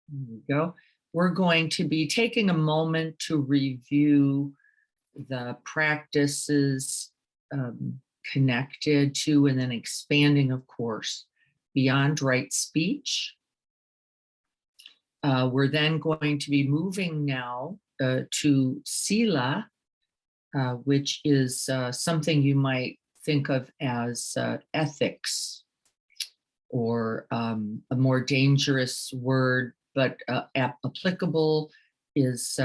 There we go. We're going to be taking a moment to review the practices connected to and then expanding, of course, beyond right speech. We're then going to be moving now to Sila, which is something you might think of as ethics, or a more dangerous word, but applicable, is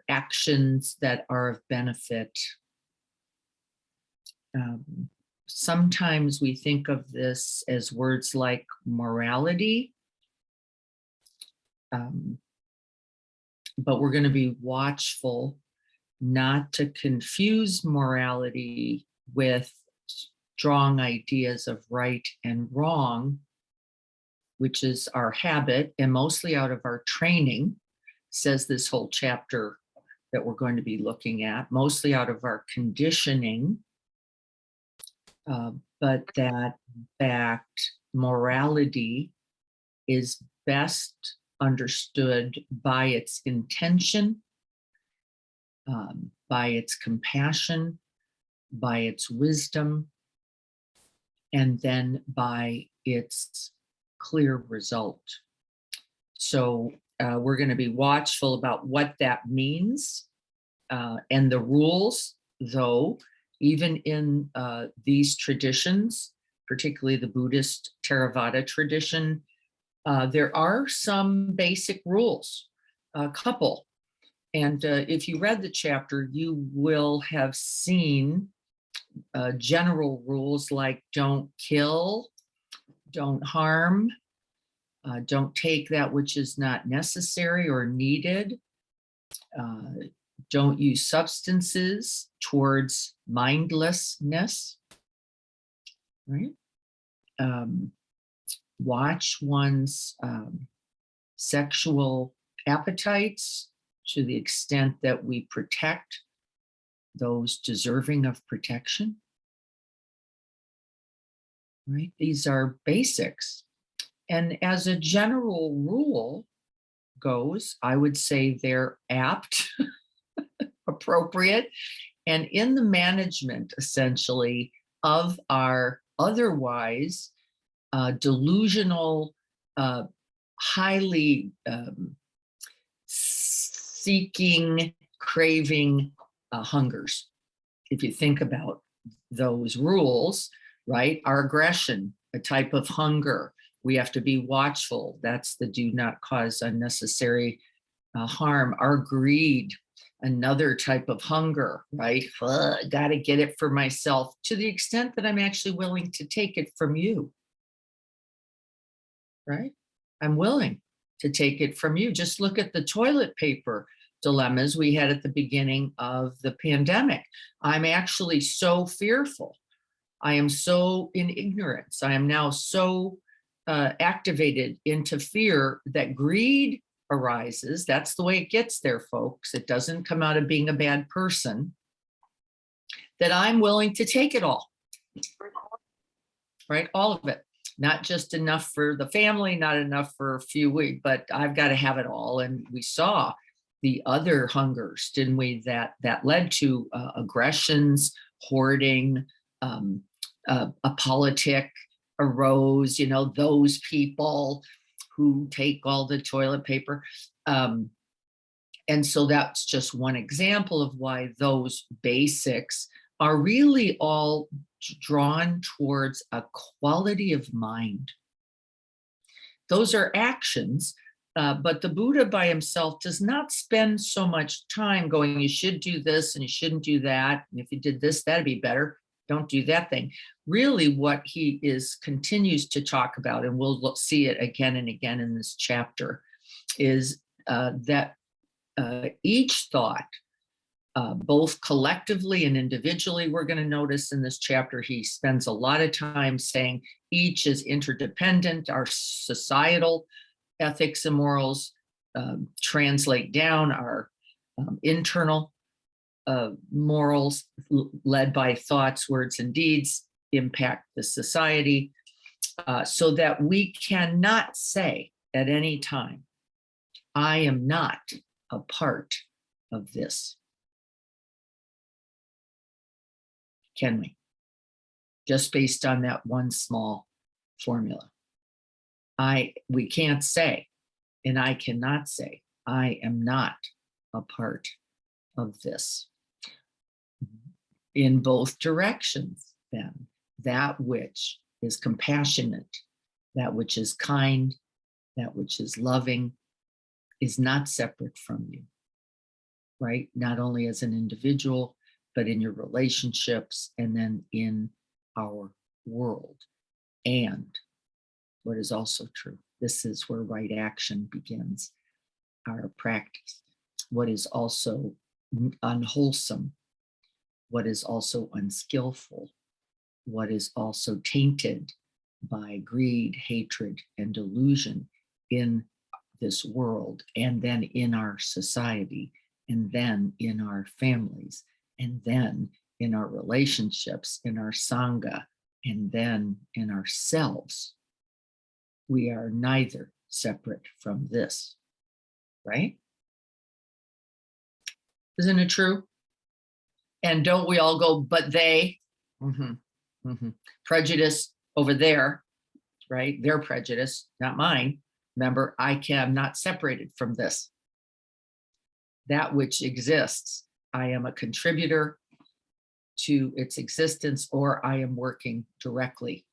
actions that are of benefit. Sometimes we think of this as words like morality, but we're going to be watchful not to confuse morality with strong ideas of right and wrong, which is our habit and mostly out of our training, says this whole chapter that we're going to be looking at, mostly out of our conditioning, but that in fact morality is best understood by its intention, by its compassion, by its wisdom, and then by its clear result. So we're going to be watchful about what that means, and the rules, though, even in these traditions, particularly the Buddhist Theravada tradition, there are some basic rules, a couple. And if you read the chapter, you will have seen general rules like don't kill, don't harm, don't take that which is not necessary or needed, don't use substances towards mindlessness, right? Watch one's sexual appetites to the extent that we protect those deserving of protection, right? These are basics. And as a general rule goes, I would say they're apt, appropriate, and in the management, essentially, of our otherwise delusional, highly seeking, craving hungers. If you think about those rules, right? Our aggression, a type of hunger. We have to be watchful. That's the do not cause unnecessary harm. Our greed, another type of hunger, right? Got to get it for myself, to the extent that I'm actually willing to take it from you, right? I'm willing to take it from you. Just look at the toilet paper dilemmas we had at the beginning of the pandemic. I'm actually so fearful. I am so in ignorance. I am now so activated into fear that greed arises. That's the way it gets there, folks. It doesn't come out of being a bad person. That I'm willing to take it all, right? All of it. Not just enough for the family, not enough for a few weeks, but I've got to have it all. And we saw the other hungers, didn't we, that led to aggressions, hoarding, a politic arose, you know, those people who take all the toilet paper. And so that's just one example of why those basics are really all drawn towards a quality of mind. Those are actions, but the Buddha by himself does not spend so much time going, you should do this and you shouldn't do that. And if you did this, that'd be better. Don't do that thing. Really what he continues to talk about, and we'll see it again and again in this chapter, is that each thought, both collectively and individually, we're going to notice in this chapter, he spends a lot of time saying each is interdependent. Our societal ethics and morals translate down, our internal morals led by thoughts, words, and deeds impact the society, so that we cannot say at any time, I am not a part of this. Can we? Just based on that one small formula. We can't say, and I cannot say, I am not a part of this. In both directions, then, that which is compassionate, that which is kind, that which is loving, is not separate from you, right? Not only as an individual, but in your relationships and then in our world. And what is also true, this is where right action begins, our practice. What is also unwholesome, what is also unskillful, what is also tainted by greed, hatred, and delusion in this world, and then in our society, and then in our families, and then in our relationships, in our sangha, and then in ourselves. We are neither separate from this, right? Isn't it true? And don't we all go, but they, prejudice over there, right? Their prejudice, not mine. Remember, I am not separated from this. That which exists, I am a contributor to its existence, or I am working directly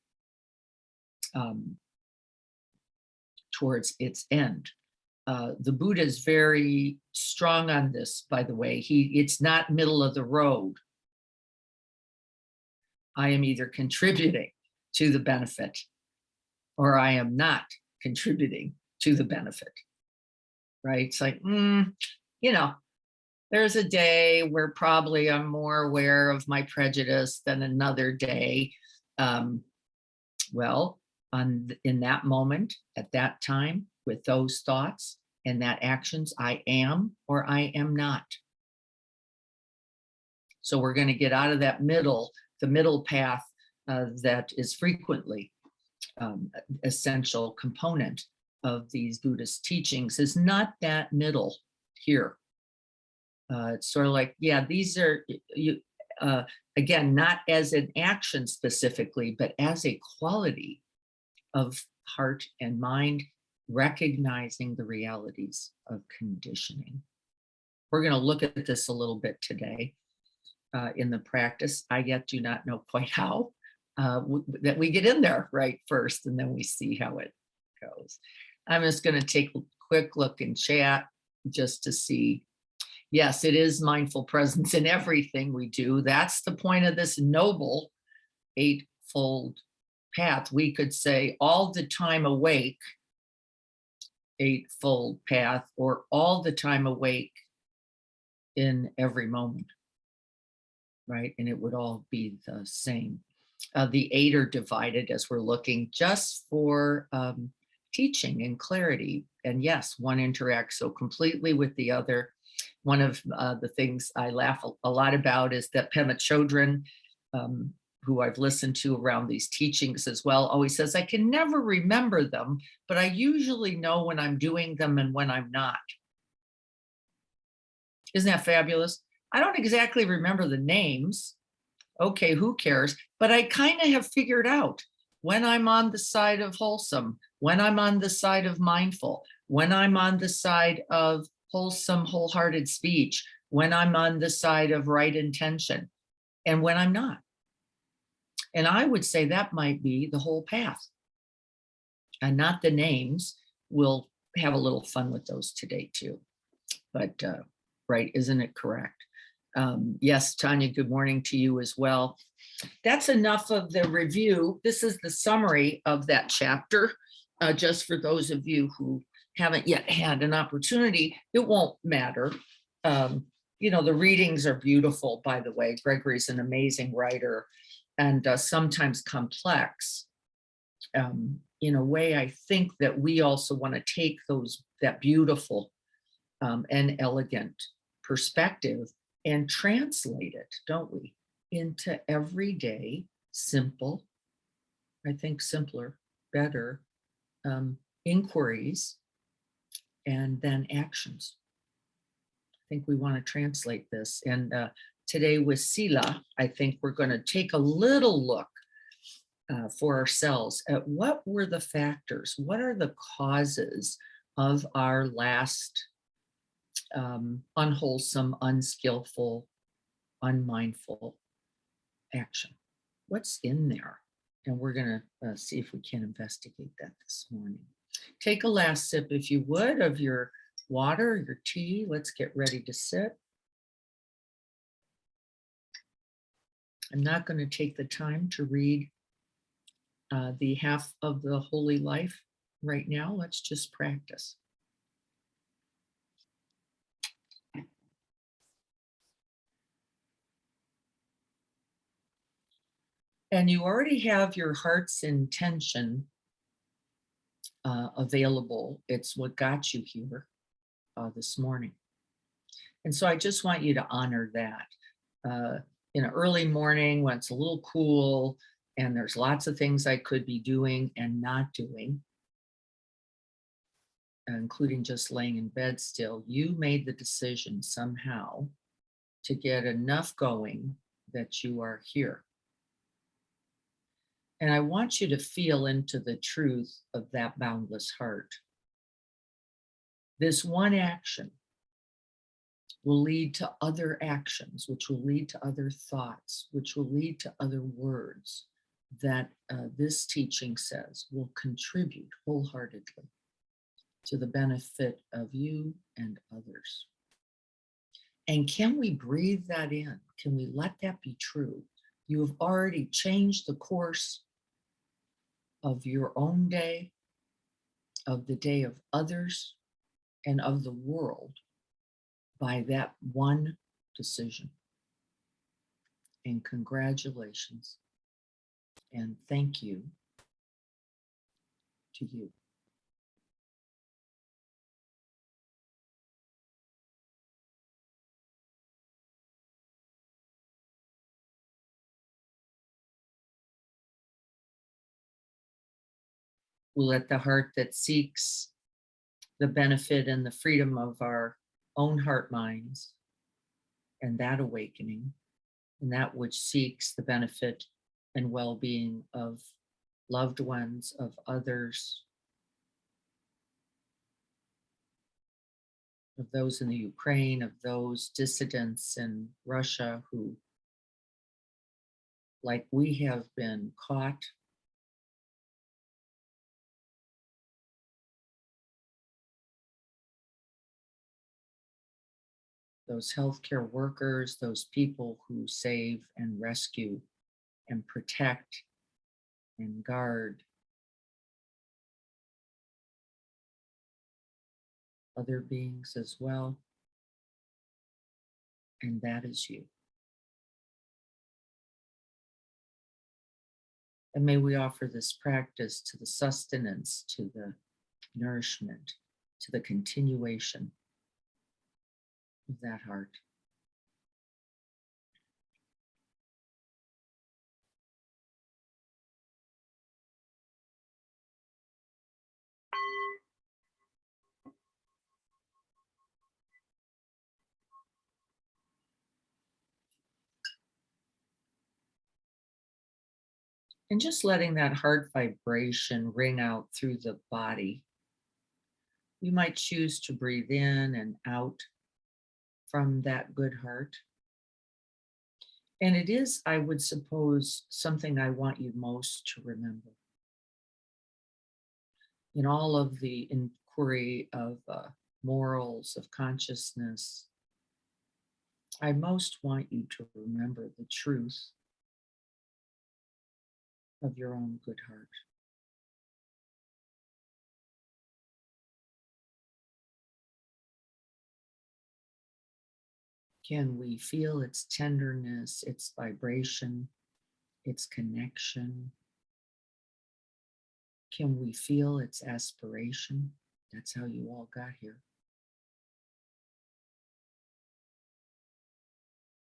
towards its end. The Buddha is very strong on this, by the way. It's not middle of the road. I am either contributing to the benefit, or I am not contributing to the benefit, right? It's like, there's a day where probably I'm more aware of my prejudice than another day. Well, in that moment, at that time, with those thoughts and that actions, I am or I am not. So we're going to get out of that the middle path that is frequently essential component of these Buddhist teachings is not that middle here. It's sort of like, yeah, these are, again, not as an action specifically, but as a quality of heart and mind, recognizing the realities of conditioning. We're going to look at this a little bit today in the practice. I yet do not know quite how that we get in there right first, and then we see how it goes. I'm just going to take a quick look in chat just to see. Yes, it is mindful presence in everything we do. That's the point of this noble eightfold path. We could say all the time awake, eightfold path, or all the time awake in every moment, right? And it would all be the same. The eight are divided as we're looking just for teaching and clarity. And yes, one interacts so completely with the other. One of the things I laugh a lot about is that Pema Chodron, who I've listened to around these teachings as well, always says, I can never remember them, but I usually know when I'm doing them and when I'm not. Isn't that fabulous? I don't exactly remember the names. Okay, who cares? But I kind of have figured out when I'm on the side of wholesome, when I'm on the side of mindful, when I'm on the side of wholesome, wholehearted speech, when I'm on the side of right intention, and when I'm not. And I would say that might be the whole path, and not the names. We'll have a little fun with those today too. But right, isn't it correct? Yes, Tanya, good morning to you as well. That's enough of the review. This is the summary of that chapter, just for those of you who haven't yet had an opportunity. It won't matter. The readings are beautiful, by the way. Gregory's an amazing writer, and sometimes complex. In a way, I think that we also want to take that beautiful and elegant perspective and translate it, don't we, into everyday, simple, I think simpler, better, inquiries, and then actions. I think we want to translate this. And today with Sila, I think we're going to take a little look for ourselves at what were the factors, what are the causes of our last unwholesome, unskillful, unmindful action. What's in there? And we're going to see if we can investigate that this morning. Take a last sip, if you would, of your water, your tea. Let's get ready to sit. I'm not going to take the time to read the half of the Holy Life right now. Let's just practice. And you already have your heart's intention available. It's what got you here this morning. And so I just want you to honor that. In an early morning when it's a little cool and there's lots of things I could be doing and not doing, including just laying in bed still, you made the decision somehow to get enough going that you are here. And I want you to feel into the truth of that boundless heart. This one action will lead to other actions, which will lead to other thoughts, which will lead to other words that this teaching says will contribute wholeheartedly to the benefit of you and others. And can we breathe that in? Can we let that be true? You have already changed the course of your own day, of the day of others, and of the world by that one decision. And congratulations and thank you to you. We'll let the heart that seeks the benefit and the freedom of our own heart minds and that awakening, and that which seeks the benefit and well-being of loved ones, of others, of those in the Ukraine, of those dissidents in Russia who, like we have been caught those healthcare workers, those people who save and rescue and protect and guard other beings as well. And that is you. And may we offer this practice to the sustenance, to the nourishment, to the continuation of that heart. And just letting that heart vibration ring out through the body. You might choose to breathe in and out from that good heart. And it is, I would suppose, something I want you most to remember. In all of the inquiry of morals, of consciousness, I most want you to remember the truth of your own good heart. Can we feel its tenderness, its vibration, its connection? Can we feel its aspiration? That's how you all got here.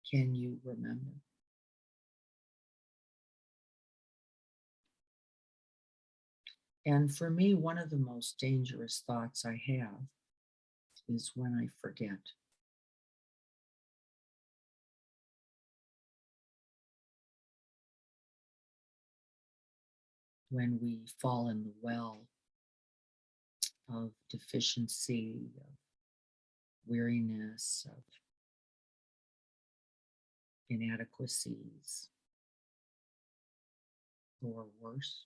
Can you remember? And for me, one of the most dangerous thoughts I have is when I forget, when we fall in the well of deficiency, of weariness, of inadequacies, or worse,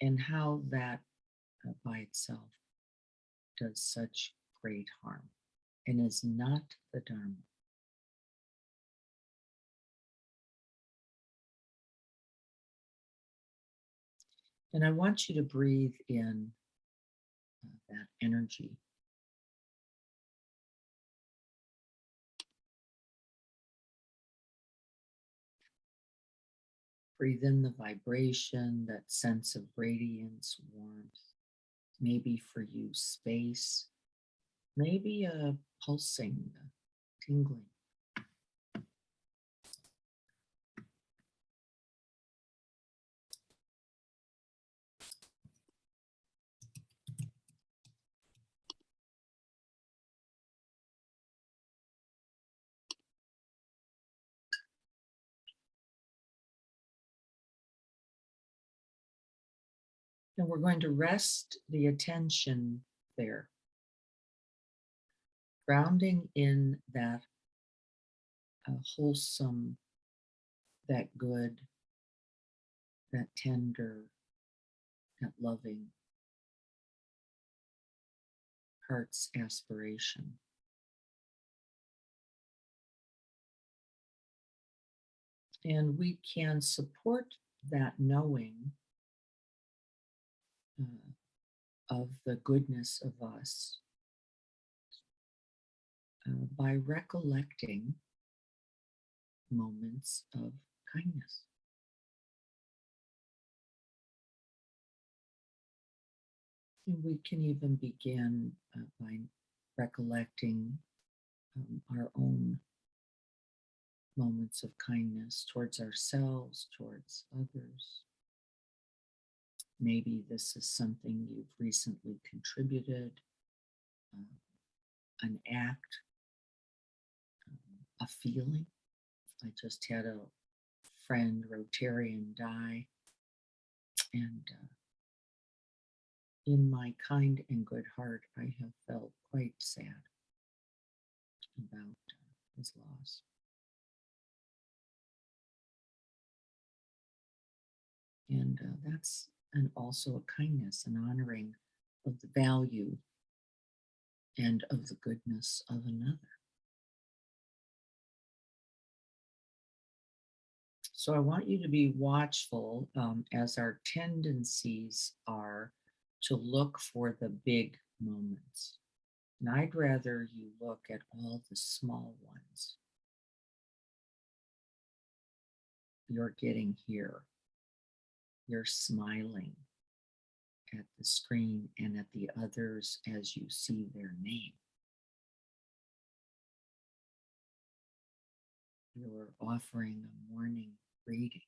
and how that by itself does such great harm and is not the Dharma. And I want you to breathe in that energy. Breathe in the vibration, that sense of radiance, warmth, maybe for you, space, maybe a pulsing, tingling. And we're going to rest the attention there, grounding in that wholesome, that good, that tender, that loving heart's aspiration. And we can support that knowing of the goodness of us by recollecting moments of kindness. And we can even begin by recollecting our own moments of kindness towards ourselves, towards others. Maybe this is something you've recently contributed, an act, a feeling. I just had a friend, Rotarian, die, and in my kind and good heart, I have felt quite sad about his loss. And that's also a kindness, an honoring of the value and of the goodness of another. So I want you to be watchful as our tendencies are to look for the big moments. And I'd rather you look at all the small ones. You're getting here. You're smiling at the screen and at the others as you see their name. You're offering a morning greeting,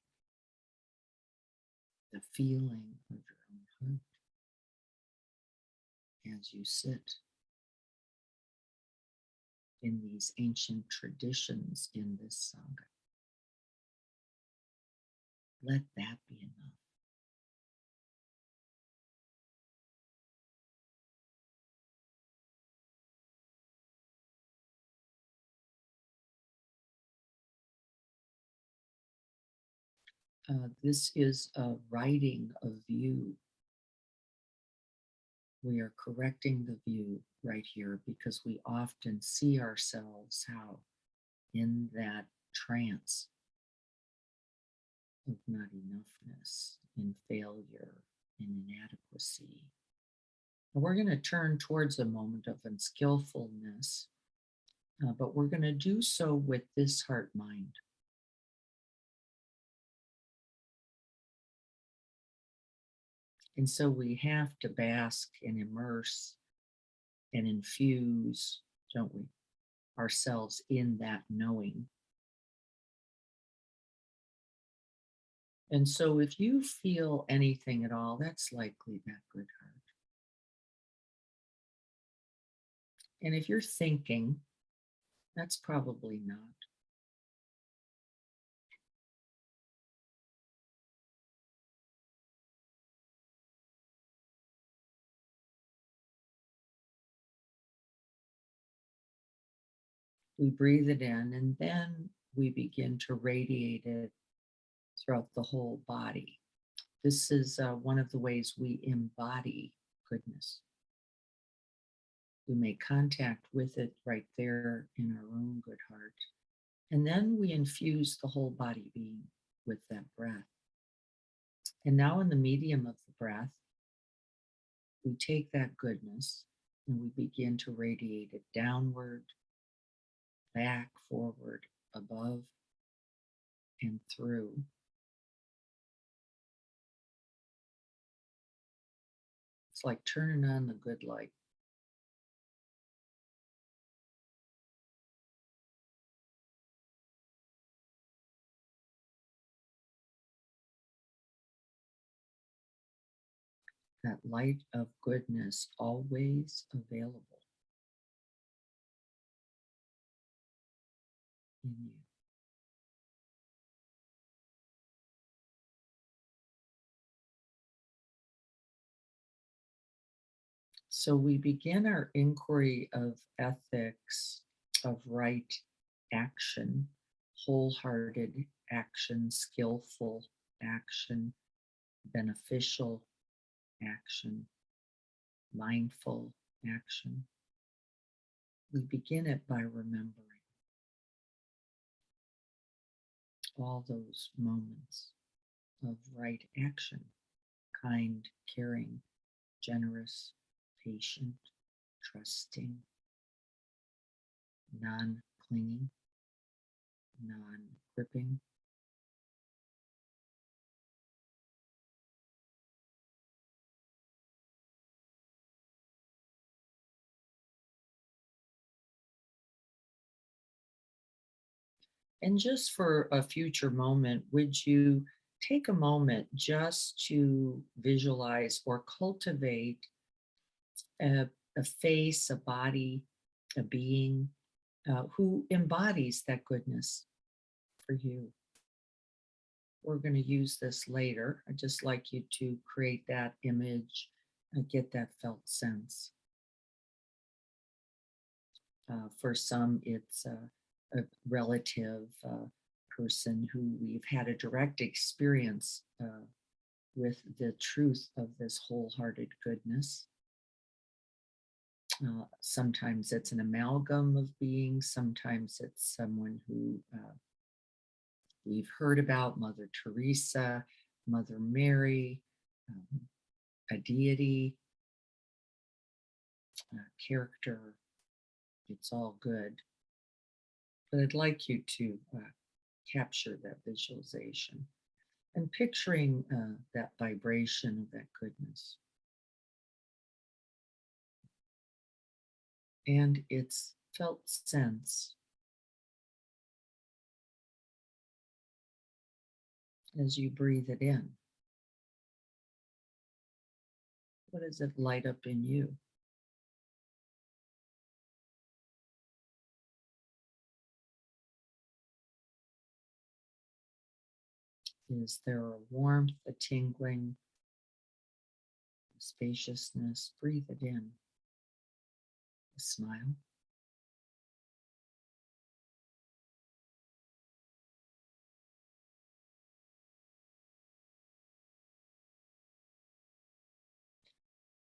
the feeling of your own heart as you sit in these ancient traditions in this Sangha. Let that be enough. This is a writing of view. We are correcting the view right here because we often see ourselves how in that trance of not enoughness, in failure, in inadequacy. And we're going to turn towards a moment of unskillfulness, but we're going to do so with this heart mind. And so we have to bask and immerse and infuse, don't we, ourselves in that knowing. And so if you feel anything at all, that's likely that good heart. And if you're thinking, that's probably not. We breathe it in and then we begin to radiate it throughout the whole body. This is one of the ways we embody goodness. We make contact with it right there in our own good heart. And then we infuse the whole body being with that breath. And now, in the medium of the breath, we take that goodness and we begin to radiate it downward, back, forward, above, and through. It's like turning on the good light. That light of goodness always available in you. So we begin our inquiry of ethics, of right action, wholehearted action, skillful action, beneficial action, mindful action. We begin it by remembering all those moments of right action, kind, caring, generous, patient, trusting, non clinging, non gripping. And just for a future moment, would you take a moment just to visualize or cultivate a face, a body, a being who embodies that goodness for you? We're going to use this later. I'd just like you to create that image and get that felt sense. For some, it's a relative person who we've had a direct experience with the truth of this wholehearted goodness. Sometimes it's an amalgam of beings, sometimes it's someone who we've heard about, Mother Teresa, Mother Mary, um, a deity, a character. It's all good. But I'd like you to capture that visualization and picturing that vibration of that goodness and its felt sense as you breathe it in. What does it light up in you? Is there a warmth, a tingling, a spaciousness? Breathe it in. A smile.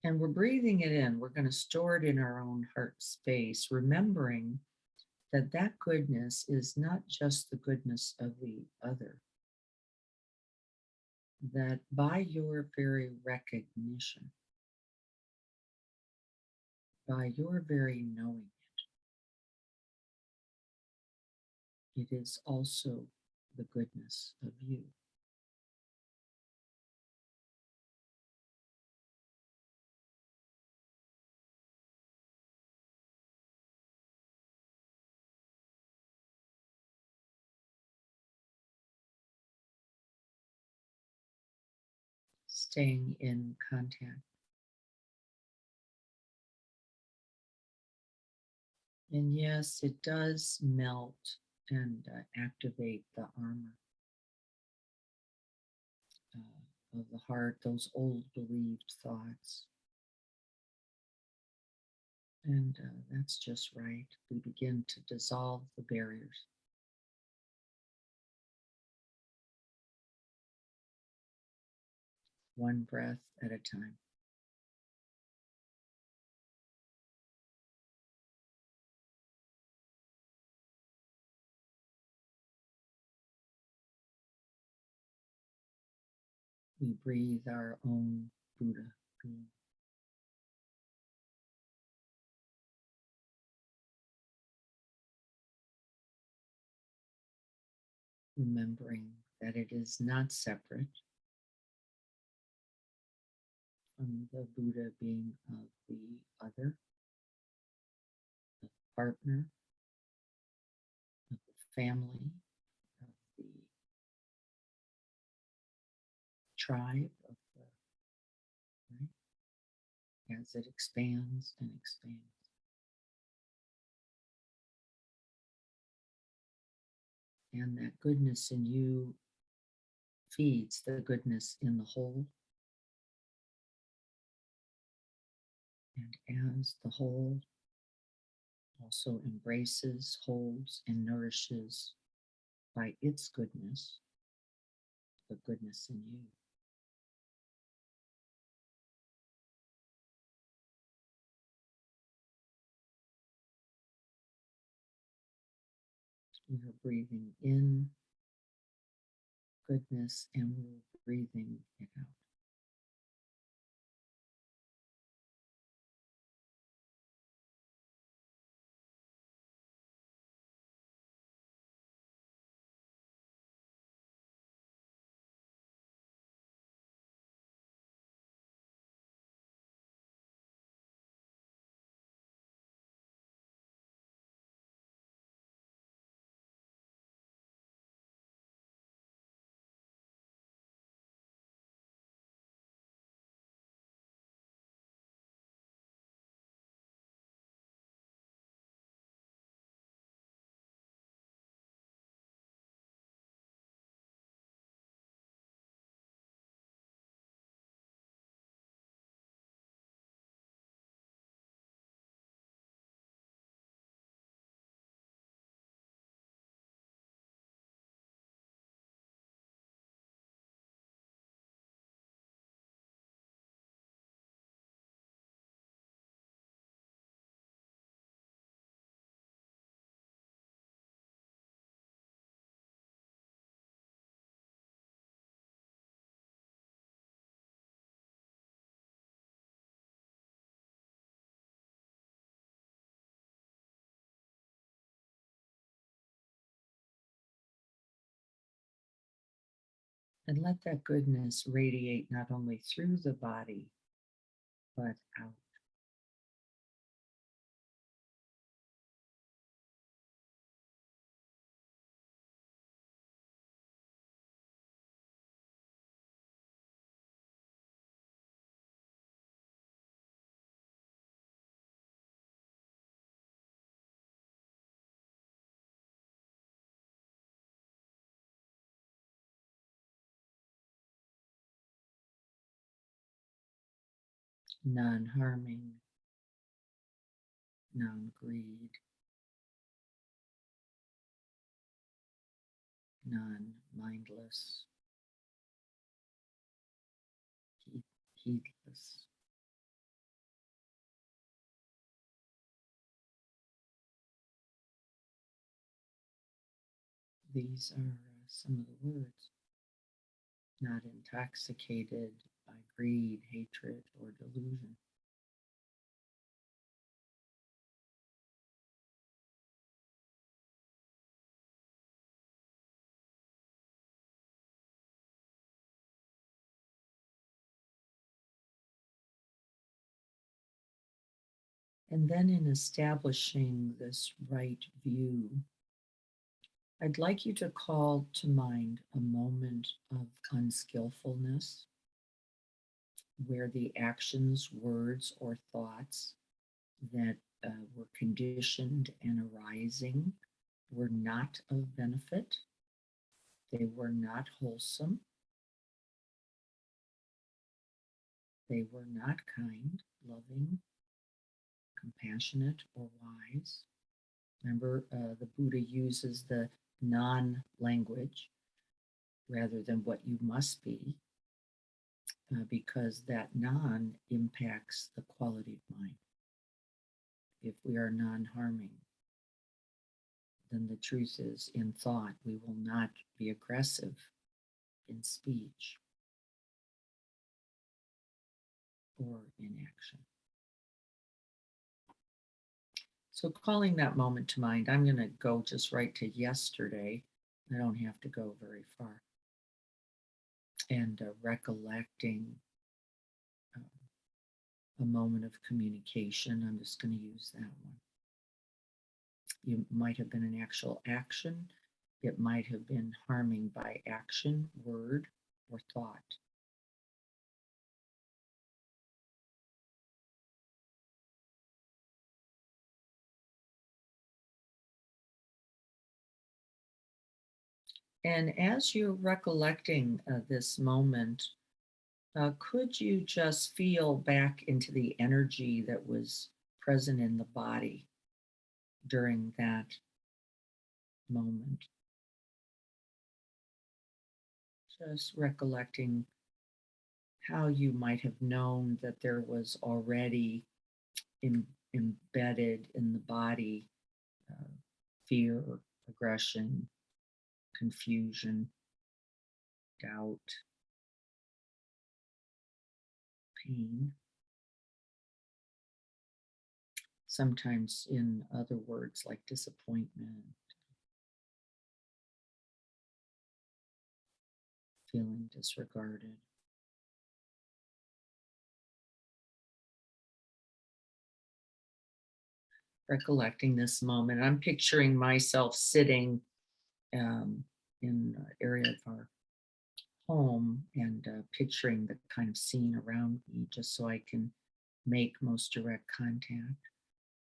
And we're breathing it in. We're going to store it in our own heart space, remembering that that goodness is not just the goodness of the other, that by your very recognition, by your very knowing it, it is also the goodness of you. staying in contact. And yes, it does melt and activate the armor of the heart, those old believed thoughts. And that's just right. We begin to dissolve the barriers. One breath at a time. We breathe our own Buddha being. Remembering that it is not separate from the Buddha being of the other, of the partner, of the family, of the tribe, of the right, as it expands and expands. And that goodness in you feeds the goodness in the whole. And as the whole also embraces, holds, and nourishes by its goodness, the goodness in you. We are breathing in goodness and we're breathing it out. And let that goodness radiate not only through the body, but out. Non harming, non greed, non mindless, heedless. These are some of the words. Not intoxicated by greed, hatred, or delusion. And then in establishing this right view, I'd like you to call to mind a moment of unskillfulness where the actions, words, or thoughts that were conditioned and arising were not of benefit, they were not wholesome, they were not kind, loving, compassionate, or wise. Remember, the Buddha uses the non language rather than what you must be, because that non impacts the quality of mind. If we are non harming, then the truth is in thought, we will not be aggressive in speech or in action. So, calling that moment to mind, I'm going to go just right to yesterday. I don't have to go very far. And recollecting a moment of communication. I'm just going to use that one. You might have been an actual action. It might have been harming by action, word, or thought. And as you're recollecting this moment, could you just feel back into the energy that was present in the body during that moment? Just recollecting how you might have known that there was already embedded in the body uh, fear, aggression, confusion, doubt, pain. Sometimes, in other words, like disappointment, feeling disregarded. Recollecting this moment, I'm picturing myself sitting in an area of our home and picturing the kind of scene around me just so I can make most direct contact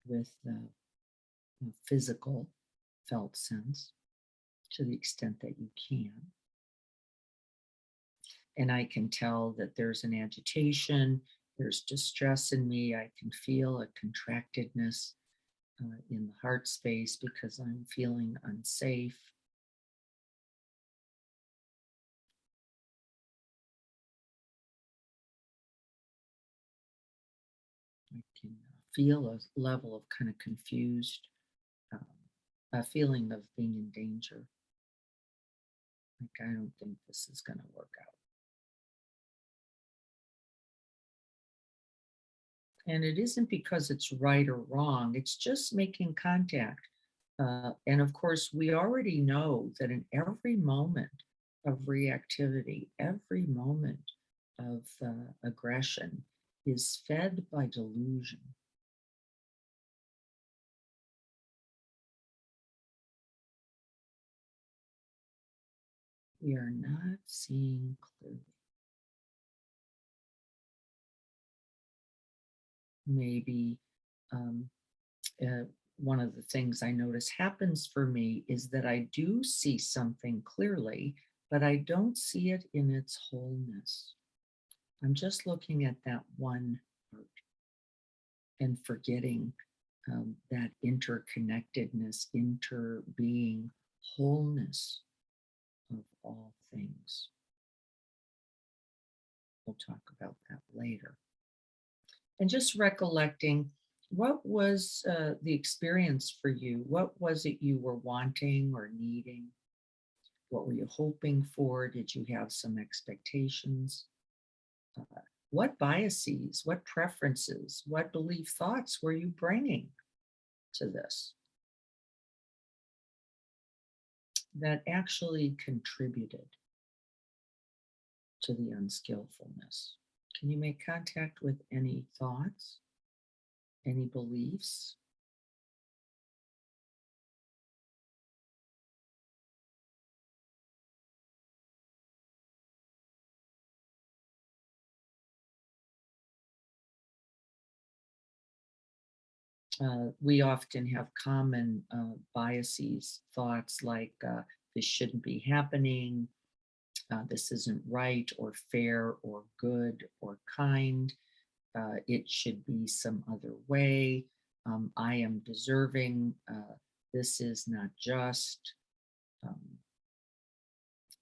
with the physical felt sense to the extent that you can. And I can tell that there's an agitation, there's distress in me. I can feel a contractedness in the heart space because I'm feeling unsafe. I can feel a level of kind of confused, um, a feeling of being in danger. Like, I don't think this is going to work out. And it isn't because it's right or wrong, it's just making contact. And of course, we already know that in every moment of reactivity, every moment of aggression is fed by delusion. We are not seeing clearly. Maybe um, uh, one of the things I notice happens for me is that I do see something clearly, but I don't see it in its wholeness. I'm just looking at that one part and forgetting that interconnectedness, interbeing wholeness of all things. We'll talk about that later. And just recollecting, what was the experience for you? What was it you were wanting or needing? What were you hoping for? Did you have some expectations? What biases, what preferences, what belief thoughts were you bringing to this that actually contributed to the unskillfulness? Can you make contact with any thoughts, any beliefs? We often have common biases, thoughts like this shouldn't be happening, this isn't right or fair or good or kind, it should be some other way, I am deserving, this is not just. Um,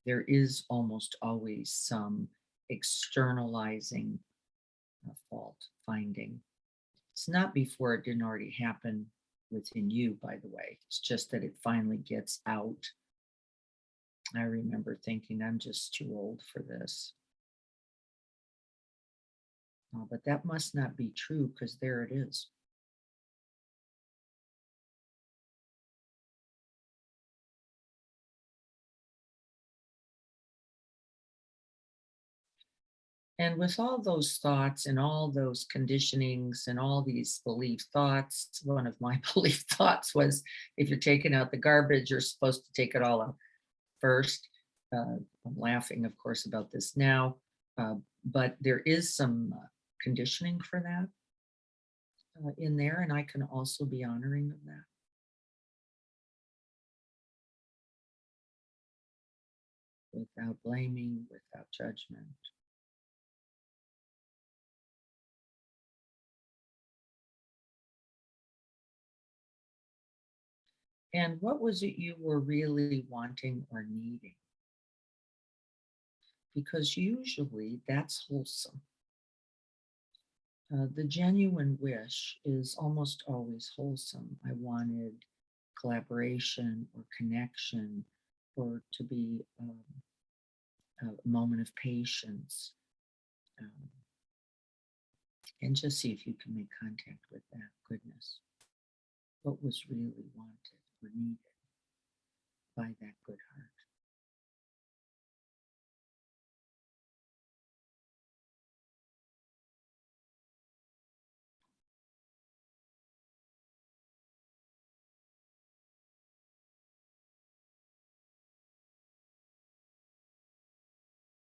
there is almost always some externalizing fault finding. It's not before it didn't already happen within you, by the way. It's just that it finally gets out. I remember thinking, I'm just too old for this. But that must not be true because there it is. And with all those thoughts and all those conditionings and all these belief thoughts, one of my belief thoughts was if you're taking out the garbage, you're supposed to take it all out first. I'm laughing, of course, about this now, but there is some conditioning for that in there, and I can also be honoring of that without blaming, without judgment. And what was it you were really wanting or needing? Because usually that's wholesome. The genuine wish is almost always wholesome. I wanted collaboration or connection or to be a moment of patience. Um, and just see if you can make contact with that goodness. What was really wanted or needed by that good heart.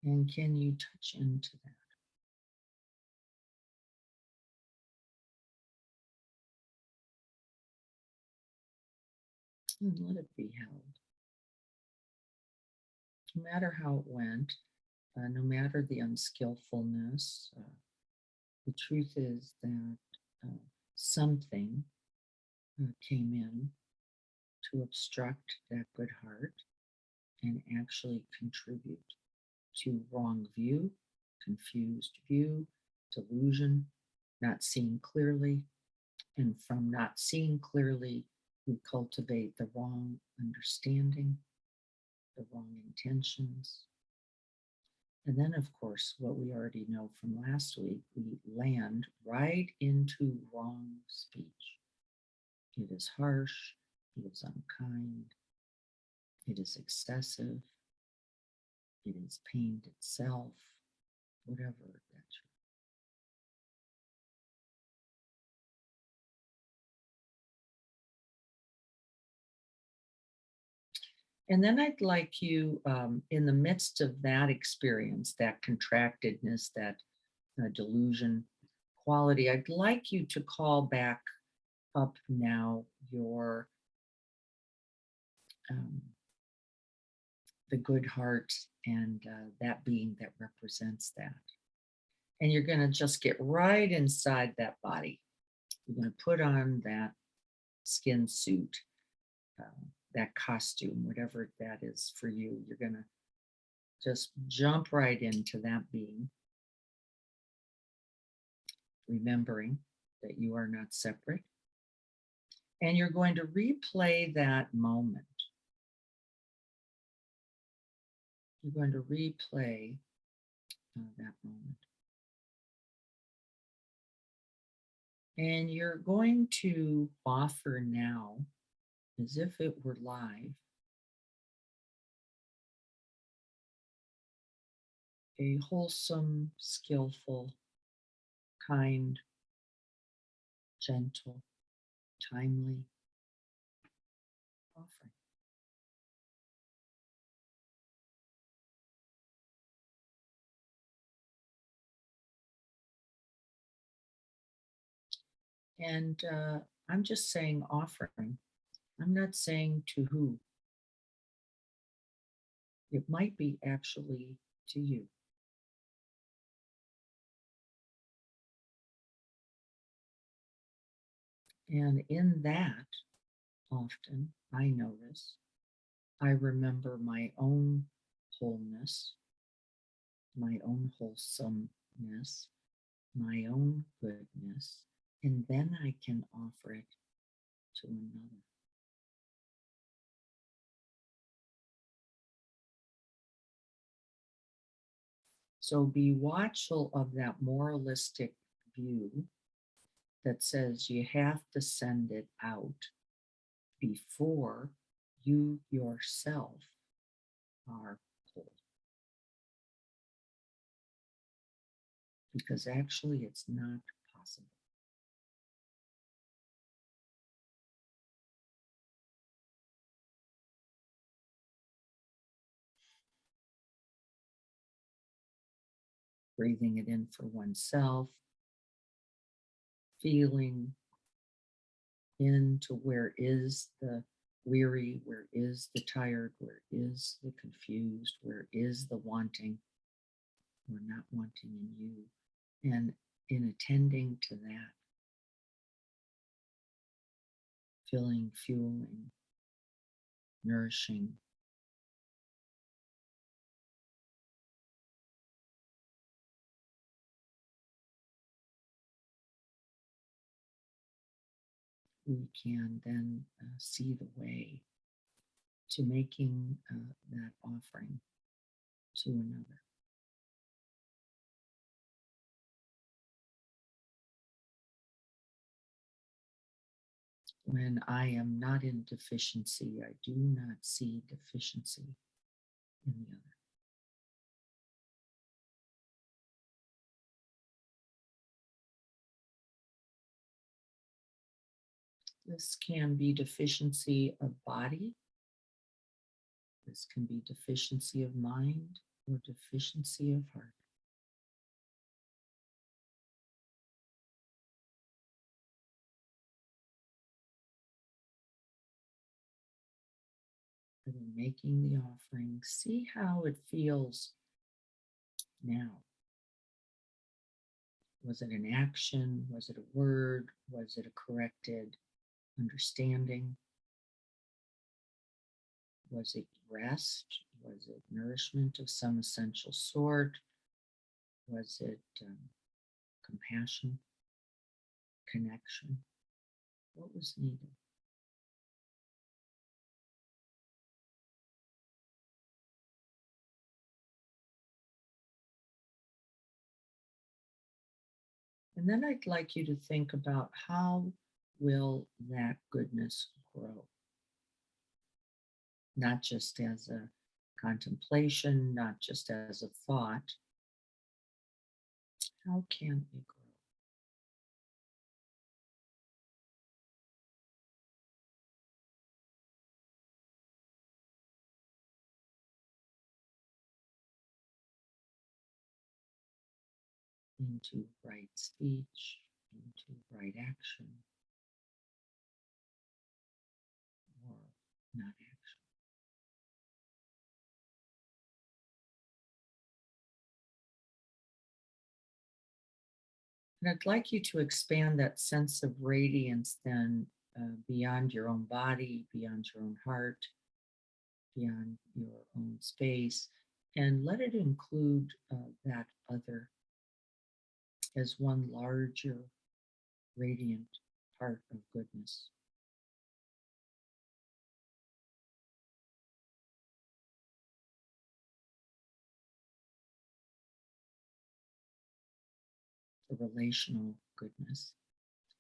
And can you touch into that and let it be held? No matter how it went, no matter the unskillfulness, the truth is that uh, something came in to obstruct that good heart and actually contribute to wrong view, confused view, delusion, not seeing clearly. And from not seeing clearly, we cultivate the wrong understanding, the wrong intentions. And then, of course, what we already know from last week, we land right into wrong speech. It is harsh, it is unkind, it is excessive, it is pain itself, whatever that's. And then I'd like you, in the midst of that experience, that contractedness, that delusion quality, I'd like you to call back up now your um, the good heart and that being that represents that. And you're going to just get right inside that body. You're going to put on that skin suit, that costume, whatever that is for you. You're going to just jump right into that being, remembering that you are not separate. And you're going to replay that moment. You're going to replay that moment. And you're going to offer now, as if it were live, a wholesome, skillful, kind, gentle, timely offering. And I'm just saying offering. I'm not saying to who. It might be actually to you. And in that, often I notice I remember my own wholeness, my own wholesomeness, my own goodness, and then I can offer it to another. So be watchful of that moralistic view that says you have to send it out before you yourself are whole. Because actually, it's not possible. Breathing it in for oneself, feeling into where is the weary, where is the tired, where is the confused, where is the wanting or not wanting in you. And in attending to that, filling, fueling, nourishing, we can then see the way to making that offering to another. When I am not in deficiency, I do not see deficiency in the other. This can be deficiency of body, this can be deficiency of mind, or deficiency of heart. And in making the offering, see how it feels now. Was it an action? Was it a word? Was it a corrected understanding? Was it rest? Was it nourishment of some essential sort? Was it compassion, connection? What was needed? And then I'd like you to think about how will that goodness grow? Not just as a contemplation, not just as a thought. How can it grow? Into right speech, into right action, or not action. And I'd like you to expand that sense of radiance then beyond your own body, beyond your own heart, beyond your own space, and let it include that other as one larger, radiant part of goodness. The relational goodness.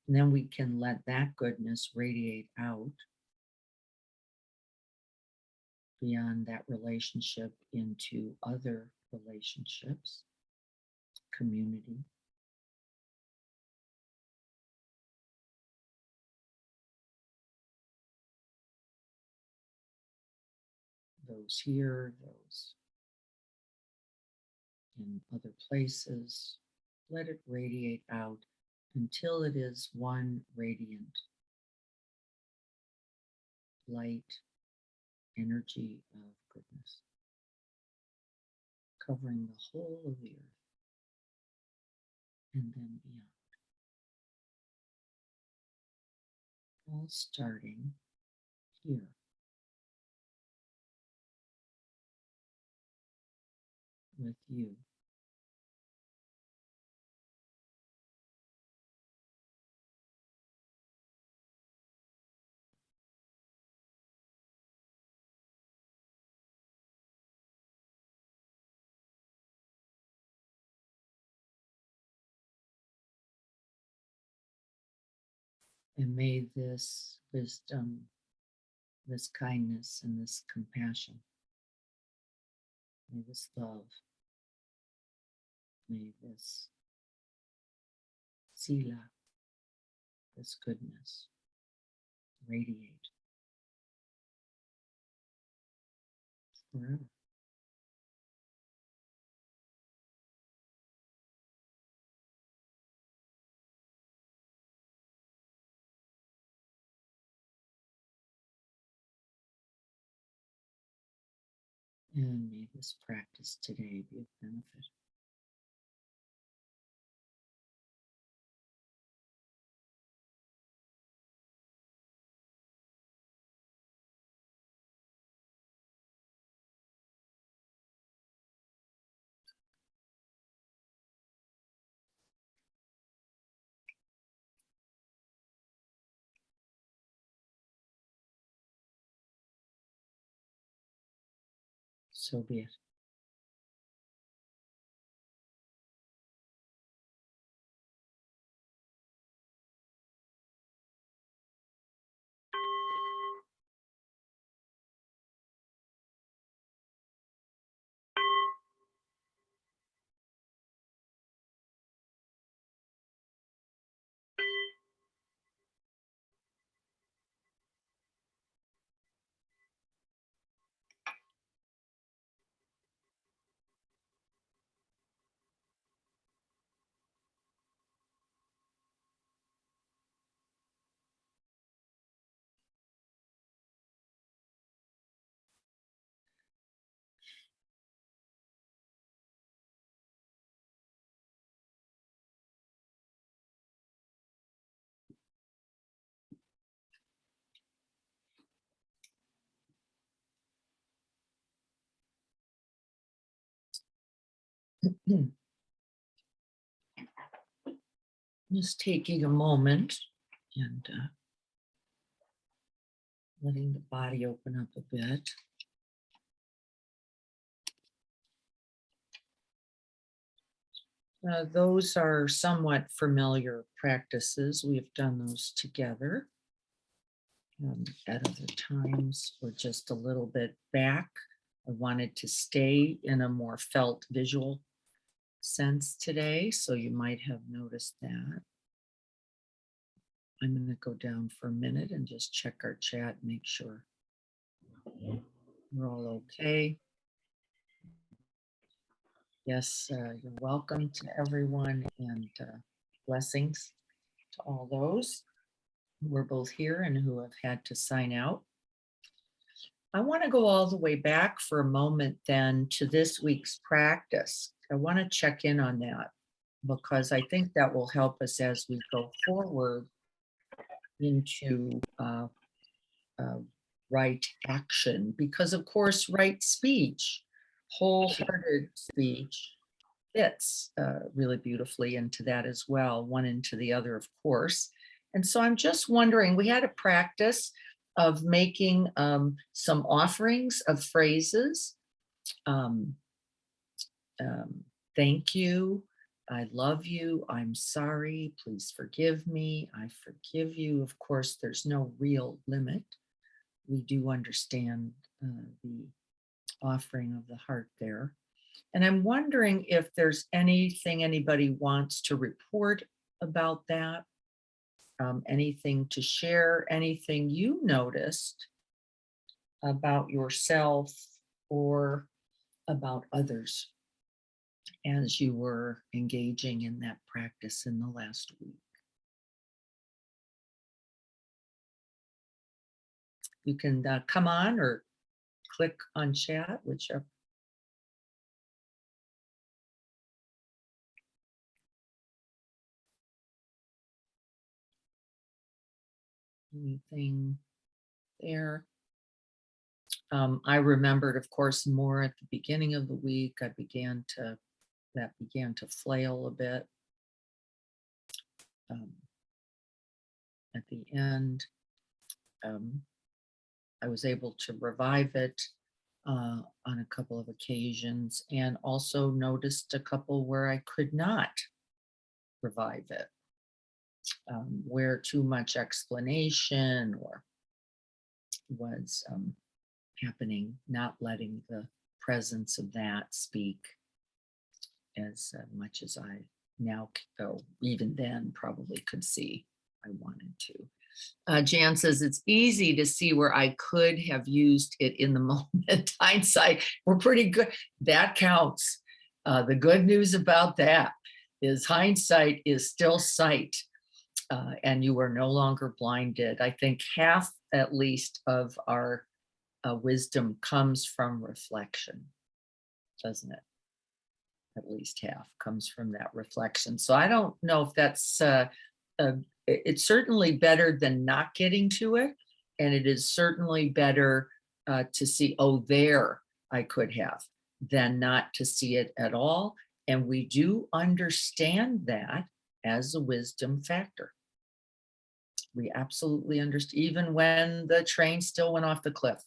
And then we can let that goodness radiate out beyond that relationship into other relationships, community, those here, those in other places. Let it radiate out until it is one radiant light, energy of goodness, covering the whole of the earth and then beyond. All starting here. With you. And may this wisdom, this kindness, and this compassion, may this love, may this sila, this goodness, radiate forever. And may this practice today be of benefit. So be it. Just taking a moment and letting the body open up a bit. Those are somewhat familiar practices. We've done those together at other times or just a little bit back. I wanted to stay in a more felt visual sense today, so you might have noticed that. I'm going to go down for a minute and just check our chat, make sure we're all okay. Yes, you're welcome to everyone, and blessings to all those who are both here and who have had to sign out. I want to go all the way back for a moment then to this week's practice. I want to check in on that because I think that will help us as we go forward into right action. Because, of course, right speech, wholehearted speech, fits really beautifully into that as well, one into the other, of course. And so I'm just wondering, we had a practice of making some offerings of phrases. Um, Thank you. I love you. I'm sorry. Please forgive me. I forgive you. Of course, there's no real limit. We do understand the offering of the heart there. And I'm wondering if there's anything anybody wants to report about that, anything to share, anything you noticed about yourself or about others as you were engaging in that practice in the last week. You can come on or click on chat, whichever. Anything there? I remembered, of course, more at the beginning of the week. That began to flail a bit. At the end, I was able to revive it on a couple of occasions, and also noticed a couple where I could not revive it, where too much explanation or was happening, not letting the presence of that speak as much as I now, even then, probably could see I wanted to. Jan says it's easy to see where I could have used it in the moment. Hindsight, we're pretty good. That counts. The good news about that is hindsight is still sight, and you are no longer blinded. I think half, at least, of our wisdom comes from reflection, doesn't it? At least half comes from that reflection. So I don't know if that's, it's certainly better than not getting to it. And it is certainly better to see, oh, there I could have, than not to see it at all. And we do understand that as a wisdom factor. We absolutely understand, even when the train still went off the cliff.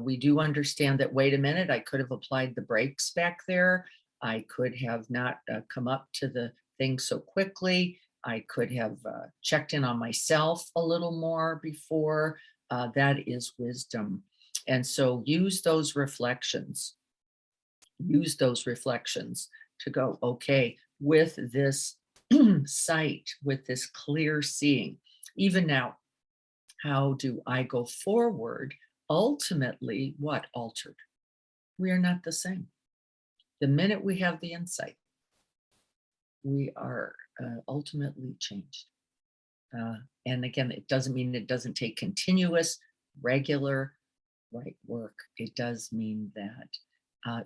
We do understand that, wait a minute, I could have applied the brakes back there. I could have not come up to the thing so quickly. I could have checked in on myself a little more before. That is wisdom. And so use those reflections. Use those reflections to go, okay, with this sight, with this clear seeing, even now, how do I go forward? Ultimately, what altered? We are not the same. The minute we have the insight, we are ultimately changed. And again, it doesn't mean it doesn't take continuous, regular, right work. It does mean that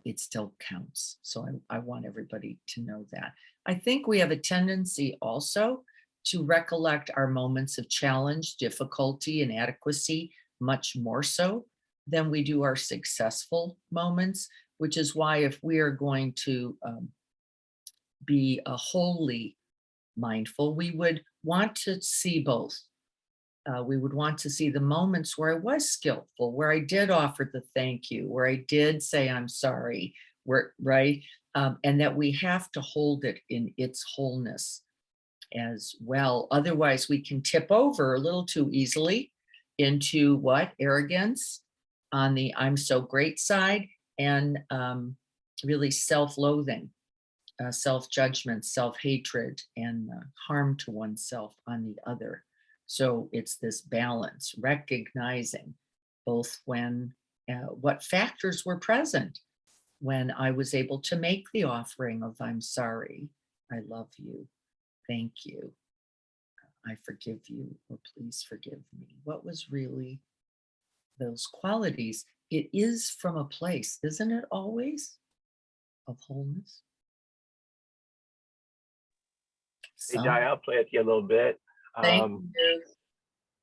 it still counts. So I want everybody to know that. I think we have a tendency also to recollect our moments of challenge, difficulty, inadequacy much more so than we do our successful moments, which is why, if we are going to be wholly mindful, we would want to see both. We would want to see the moments where I was skillful, where I did offer the thank you, where I did say I'm sorry, right? And that we have to hold it in its wholeness as well. Otherwise, we can tip over a little too easily into what? Arrogance on the I'm so great side, and really self-loathing, self-judgment, self-hatred, and harm to oneself on the other. So it's this balance, recognizing both when, what factors were present when I was able to make the offering of I'm sorry, I love you, thank you, I forgive you, or please forgive me. What was really those qualities? It is from a place, isn't it always, of wholeness? Hey, Di, I'll play with you a little bit. Thank you.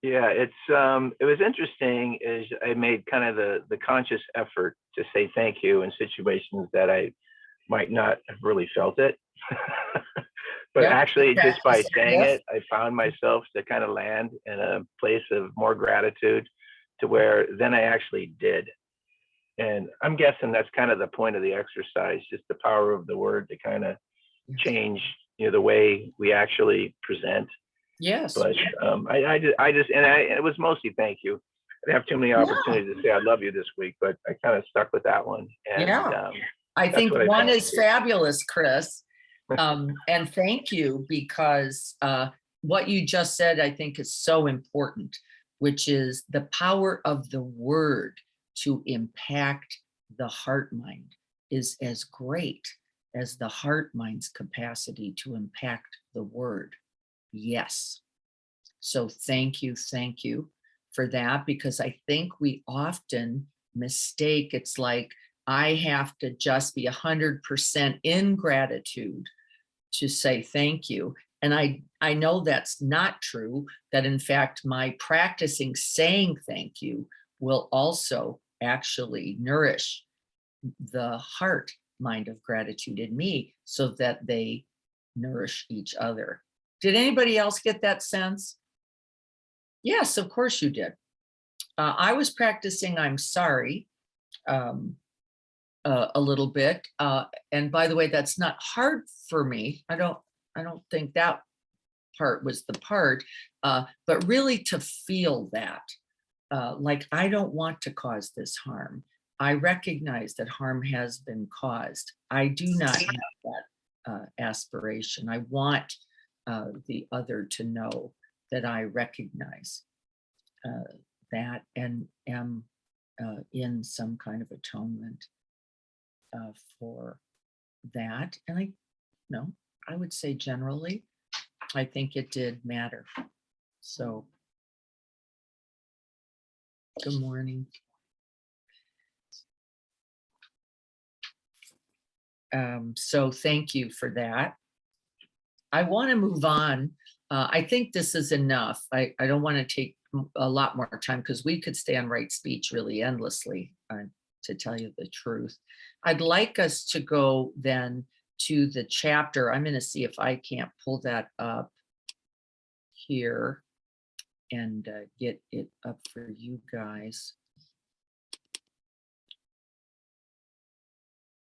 Yeah, it was interesting is I made kind of the conscious effort to say thank you in situations that I might not have really felt it. But Yep, actually, just by saying yes. it, I found myself to kind of land in a place of more gratitude, to where then I actually did. And I'm guessing that's kind of the point of the exercise, just the power of the word to kind of change, the way we actually present. Yes. But it was mostly thank you. I didn't have too many opportunities to say I love you this week, but I kind of stuck with that one. And I think one is fabulous, Chris. And thank you, because what you just said, I think, is so important, which is the power of the word to impact the heart mind is as great as the heart mind's capacity to impact the word. Yes. So thank you for that, because I think we often mistake, it's like, I have to just be 100% in gratitude to say thank you. And I know that's not true, that in fact, my practicing saying thank you will also actually nourish the heart mind of gratitude in me so that they nourish each other. Did anybody else get that sense? Yes, of course you did. I was practicing I'm sorry a little bit. And by the way, that's not hard for me. I don't think that part was the part, but really to feel that, like, I don't want to cause this harm. I recognize that harm has been caused. I do not have that aspiration. I want the other to know that I recognize that and am in some kind of atonement for that. And I would say generally, I think it did matter. So, good morning. So thank you for that. I want to move on. I think this is enough. I don't want to take a lot more time because we could stay on right speech really endlessly, to tell you the truth. I'd like us to go then to the chapter. I'm going to see if I can't pull that up here and get it up for you guys.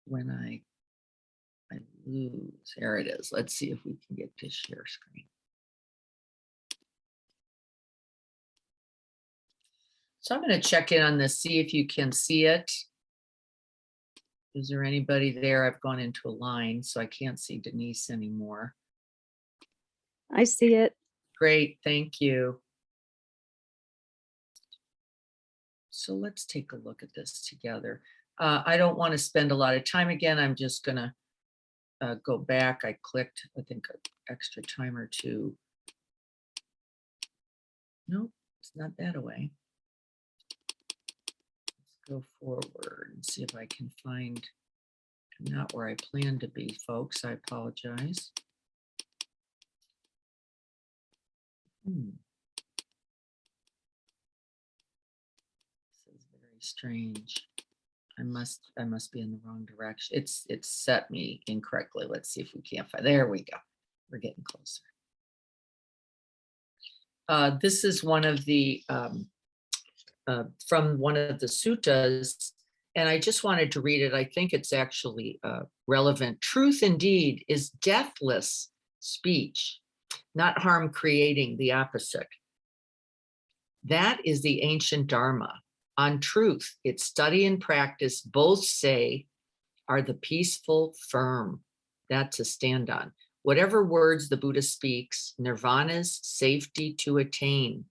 When I lose, there it is. Let's see if we can get to share screen. So I'm going to check in on this, see if you can see it. Is there anybody there? I've gone into a line, so I can't see Denise anymore. I see it. Great, thank you. So let's take a look at this together. I don't want to spend a lot of time again. I'm just going to go back. I clicked, I think, an extra time or two. Nope, it's not that away. Go forward and see if I can find. I'm not where I plan to be, folks. I apologize. This is very strange. I must be in the wrong direction. It's set me incorrectly. Let's see if we can't find. There we go. We're getting closer. This is one of the from one of the suttas, and I just wanted to read it. I think it's actually relevant. Truth indeed is deathless speech, not harm creating, the opposite. That is the ancient Dharma. On truth, its study and practice both say are the peaceful firm. That to stand on. Whatever words the Buddha speaks, nirvana's safety to attain,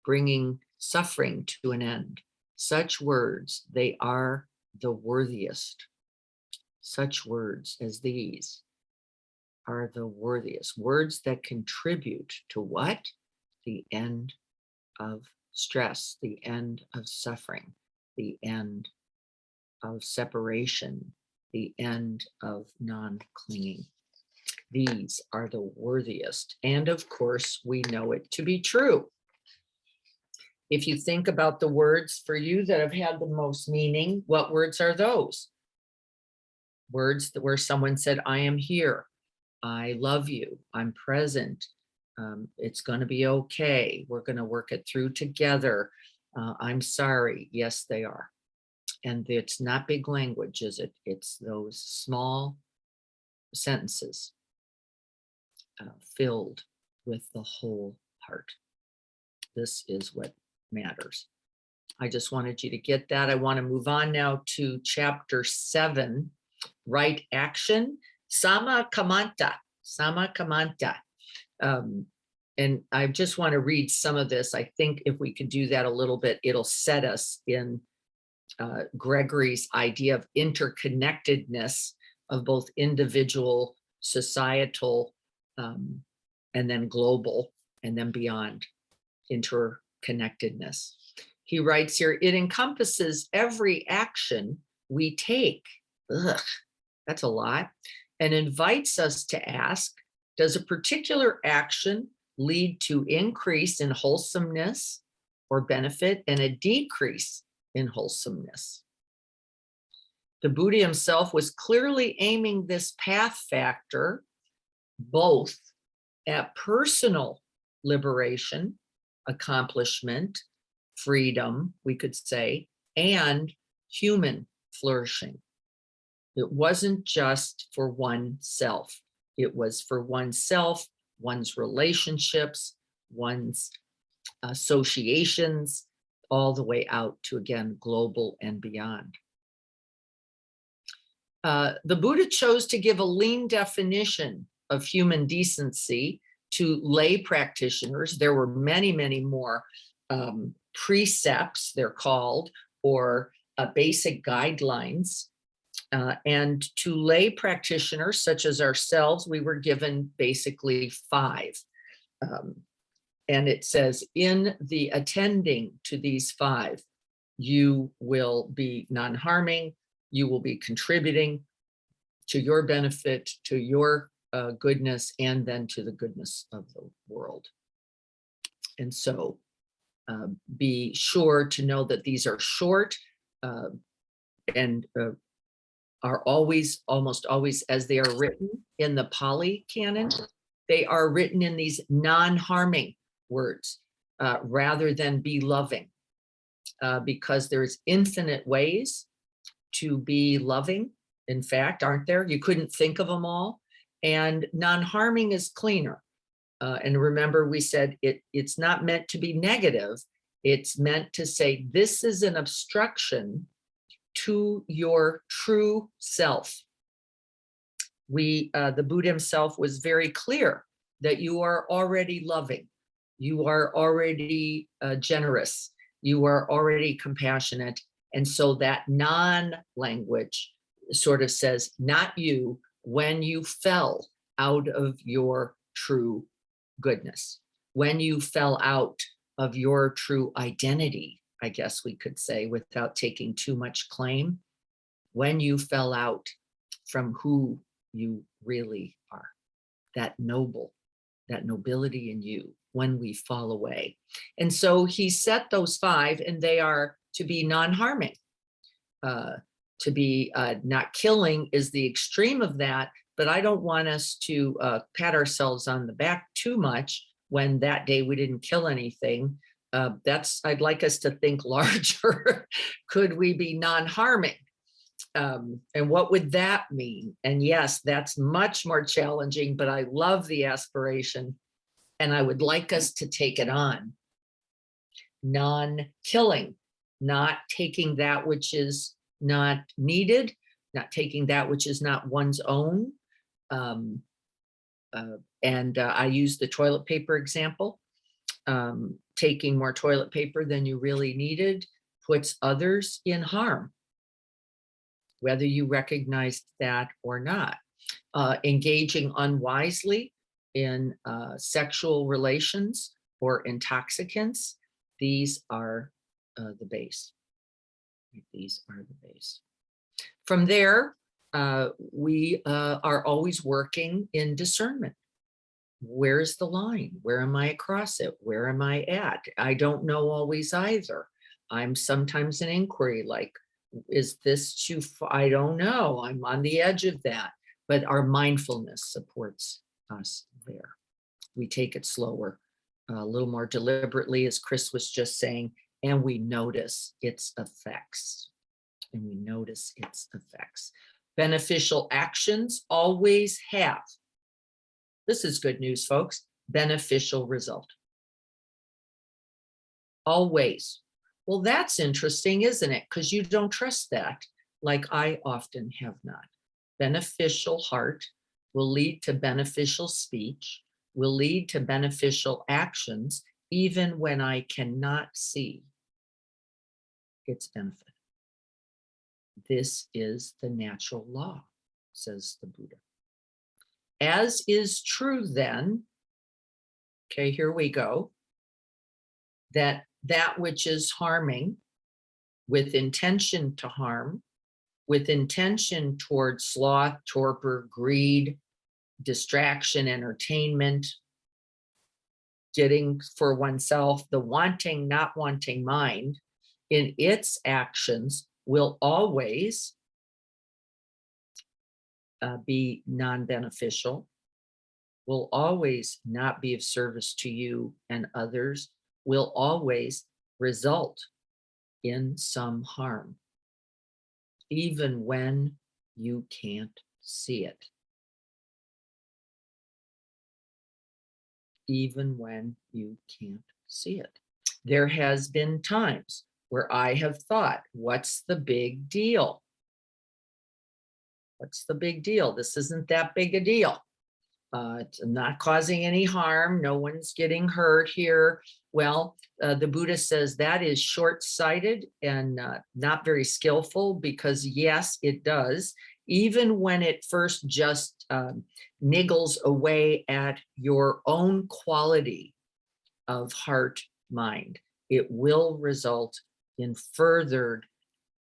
bringing suffering to an end. Such words, they are the worthiest. Such words as these are the worthiest. Words that contribute to what? The end of stress, the end of suffering, the end of separation, the end of non-clinging. These are the worthiest. And of course, we know it to be true. If you think about the words for you that have had the most meaning, what words are those? Words that where someone said, I am here, I love you, I'm present, it's going to be okay, we're going to work it through together, I'm sorry. Yes, they are. And it's not big language, is it? It's those small sentences filled with the whole heart. This is what matters. I just wanted you to get that. I want to move on now to chapter 7, right action, Sama Kamanta. And I just want to read some of this. I think if we could do that a little bit, it'll set us in Gregory's idea of interconnectedness of both individual, societal, and then global, and then beyond, interconnectedness connectedness. He writes here, it encompasses every action we take. Ugh, that's a lot. And invites us to ask, does a particular action lead to increase in wholesomeness or benefit and a decrease in wholesomeness? The Buddha himself was clearly aiming this path factor both at personal liberation, accomplishment, freedom, we could say, and human flourishing. It wasn't just for oneself. It was for oneself, one's relationships, one's associations, all the way out to, again, global and beyond. The Buddha chose to give a lean definition of human decency to lay practitioners. There were many, many more precepts, they're called, or basic guidelines. And to lay practitioners such as ourselves, we were given basically 5. And it says, in the attending to these 5, you will be non-harming, you will be contributing to your benefit, to your goodness, and then to the goodness of the world. And so be sure to know that these are short and are always, almost always, as they are written in the Pali Canon, they are written in these non-harming words rather than be loving, because there's infinite ways to be loving. In fact, aren't there? You couldn't think of them all. And non-harming is cleaner. And remember, we said it's not meant to be negative. It's meant to say, this is an obstruction to your true self. The Buddha himself was very clear that you are already loving. You are already generous. You are already compassionate. And so that non-language sort of says, not you, when you fell out of your true goodness, when you fell out of your true identity, I guess we could say, without taking too much claim, when you fell out from who you really are, that nobility in you, when we fall away. And so he set those 5, and they are to be non-harming. To be not killing is the extreme of that, but I don't want us to pat ourselves on the back too much when that day we didn't kill anything. I'd like us to think larger. Could we be non-harming? And what would that mean? And yes, that's much more challenging, but I love the aspiration, and I would like us to take it on. Non-killing, not taking that which is not needed, not taking that which is not one's own. I use the toilet paper example. Taking more toilet paper than you really needed puts others in harm, whether you recognize that or not. Engaging unwisely in sexual relations or intoxicants, these are the base. These are the base. From there, we are always working in discernment. Where's the line? Where am I across it? Where am I at? I don't know always either. I'm sometimes in inquiry, like, is this too far? I don't know. I'm on the edge of that. But our mindfulness supports us there. We take it slower, a little more deliberately, as Chris was just saying, and we notice its effects. And we notice its effects. Beneficial actions always have, this is good news, folks, beneficial result. Always. Well, that's interesting, isn't it? Because you don't trust that, like I often have not. Beneficial heart will lead to beneficial speech, will lead to beneficial actions, even when I cannot see its benefit. This is the natural law, says the Buddha. As is true then, okay, here we go, that that which is harming with intention to harm, with intention towards sloth, torpor, greed, distraction, entertainment, getting for oneself, the wanting, not wanting mind in its actions will always be non-beneficial, will always not be of service to you and others, will always result in some harm, even when you can't see it. Even when you can't see it. There has been times where I have thought, what's the big deal? What's the big deal? This isn't that big a deal. It's not causing any harm. No one's getting hurt here. Well, the Buddha says that is short-sighted and not very skillful, because yes, it does. Even when it first just niggles away at your own quality of heart mind, it will result in further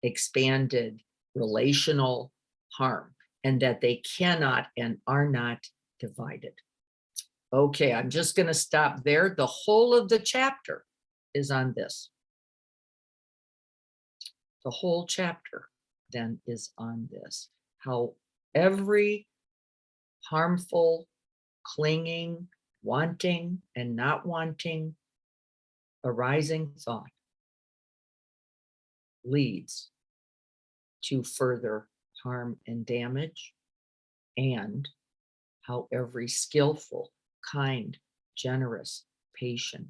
expanded relational harm, and that they cannot and are not divided. Okay, I'm just going to stop there. The whole of the chapter is on this. The whole chapter then is on this. How every harmful, clinging, wanting, and not wanting arising thought leads to further harm and damage, and how every skillful, kind, generous, patient,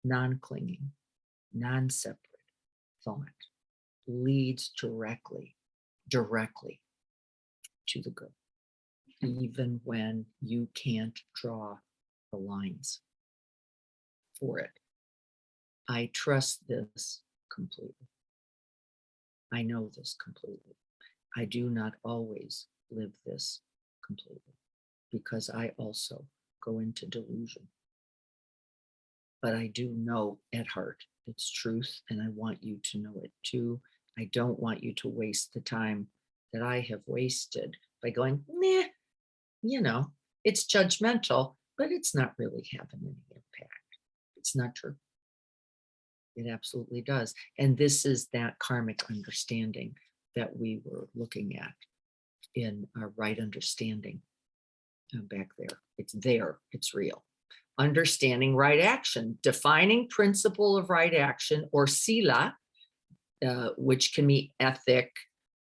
non-clinging, non-separate thought leads directly to the good, even when you can't draw the lines for it. I trust this completely. I know this completely. I do not always live this completely, because I also go into delusion. But I do know at heart it's truth, and I want you to know it too. I don't want you to waste the time that I have wasted by going, nah, it's judgmental, but it's not really having any impact. It's not true. It absolutely does. And this is that karmic understanding that we were looking at in our right understanding back there. It's there, it's real. Understanding right action, defining principle of right action, or sila, which can be ethic,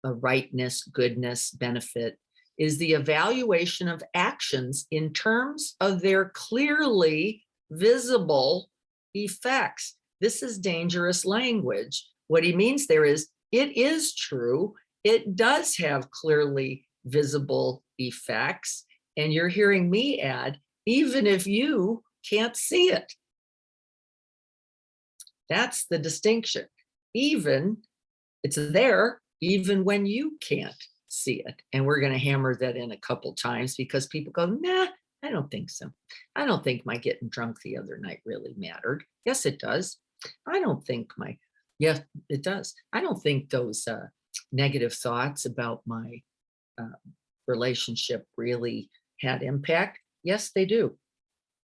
rightness, goodness, benefit, is the evaluation of actions in terms of their clearly visible effects. This is dangerous language. What he means there is, it is true, it does have clearly visible effects, and you're hearing me add, even if you can't see it. That's the distinction. Even, it's there, even when you can't see it. And we're going to hammer that in a couple times, because people go, nah, I don't think so. I don't think my getting drunk the other night really mattered. Yes, it does. I don't think yes, it does. I don't think those negative thoughts about my relationship really had impact. Yes, they do.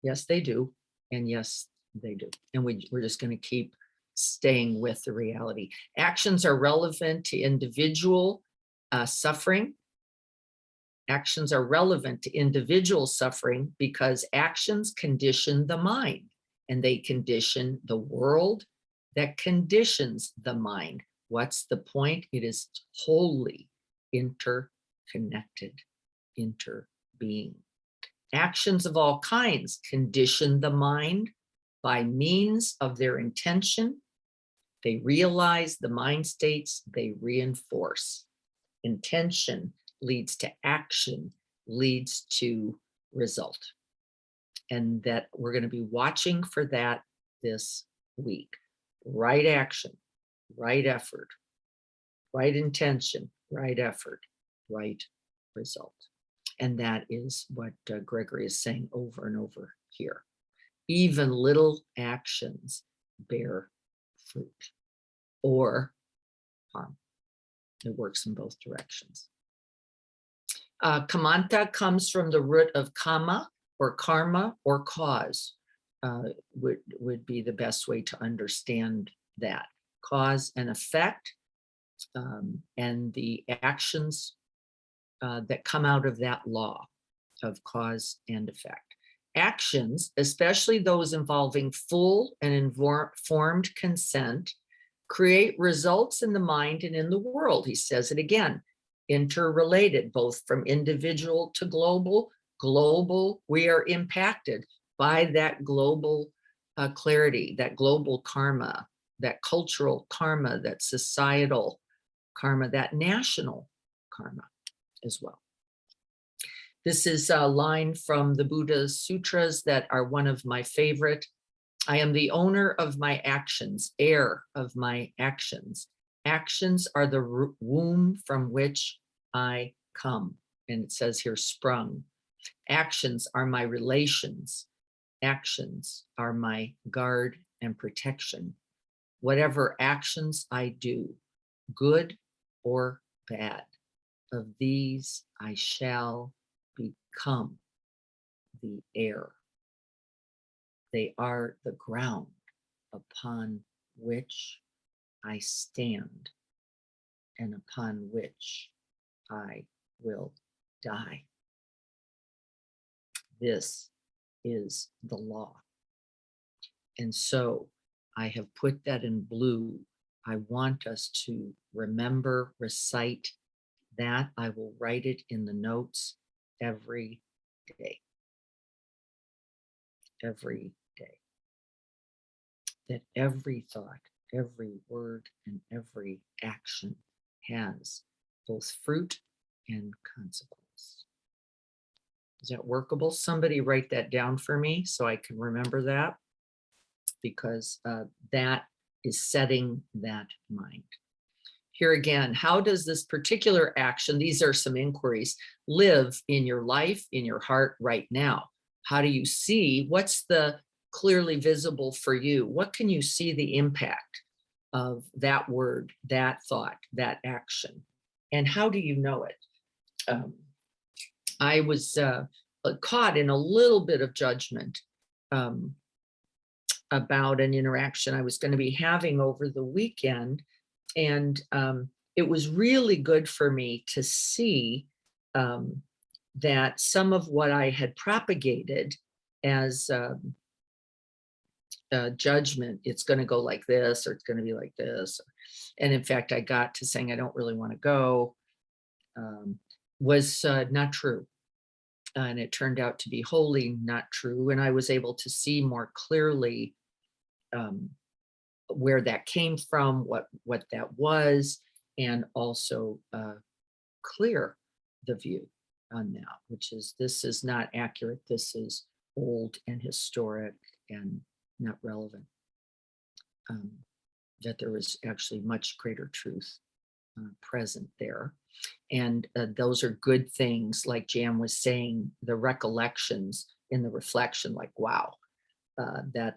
Yes, they do. And yes, they do. And we're just going to keep staying with the reality. Actions are relevant to individual suffering. Actions are relevant to individual suffering because actions condition the mind, and they condition the world that conditions the mind. What's the point? It is wholly interconnected, interbeing. Actions of all kinds condition the mind by means of their intention. They realize the mind states they reinforce. Intention leads to action, leads to result. And that we're going to be watching for that this week. Right action, right effort, right intention, right effort, right result. And that is what Gregory is saying over and over here. Even little actions bear fruit or harm. It works in both directions. Kamanta comes from the root of kama or karma or cause, would be the best way to understand that. Cause and effect, and the actions that come out of that law of cause and effect. Actions, especially those involving full and informed consent, create results in the mind and in the world. He says it again, interrelated, both from individual to global. Global, we are impacted by that global clarity, that global karma, that cultural karma, that societal karma, that national karma as well. This is a line from the Buddha's sutras that are one of my favorite. I am the owner of my actions, heir of my actions. Actions are the womb from which I come. And it says here, sprung. Actions are my relations. Actions are my guard and protection. Whatever actions I do, good or bad, of these I shall become the heir. They are the ground upon which I stand and upon which I will die. This is the law. And so I have put that in blue. I want us to remember, recite that. I will write it in the notes every day. Every day. That every thought, every word, and every action has both fruit and consequence. Is that workable? Somebody write that down for me so I can remember that, because that is setting that mind. Here again, how does this particular action, these are some inquiries, live in your life, in your heart right now? How do you see, what's the clearly visible for you? What can you see the impact of that word, that thought, that action? And how do you know it? I was caught in a little bit of judgment about an interaction I was going to be having over the weekend. And it was really good for me to see that some of what I had propagated as judgment, it's going to go like this, or it's going to be like this. And in fact, I got to saying, I don't really want to go, was not true. And it turned out to be wholly not true. And I was able to see more clearly where that came from, what that was, and also clear the view on that, which is, this is not accurate. This is old and historic and not relevant. That there was actually much greater truth present there. And those are good things, like Jan was saying, the recollections in the reflection, like, wow, that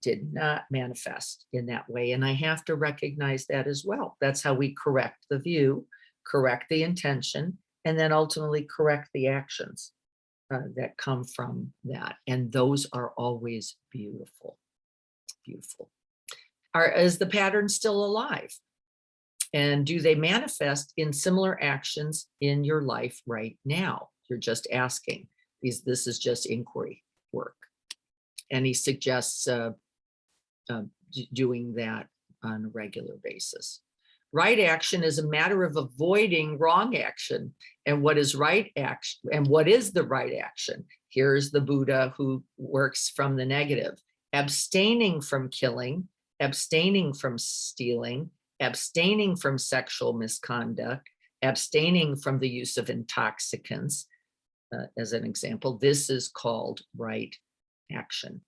did not manifest in that way. And I have to recognize that as well. That's how we correct the view, correct the intention, and then ultimately correct the actions that come from that. And those are always beautiful, beautiful. Is the pattern still alive? And do they manifest in similar actions in your life right now? You're just asking. This is just inquiry work. And he suggests doing that on a regular basis. Right action is a matter of avoiding wrong action. And what is right action? And what is the right action? Here's the Buddha who works from the negative. Abstaining from killing, abstaining from stealing, abstaining from sexual misconduct, abstaining from the use of intoxicants, as an example. This is called right action.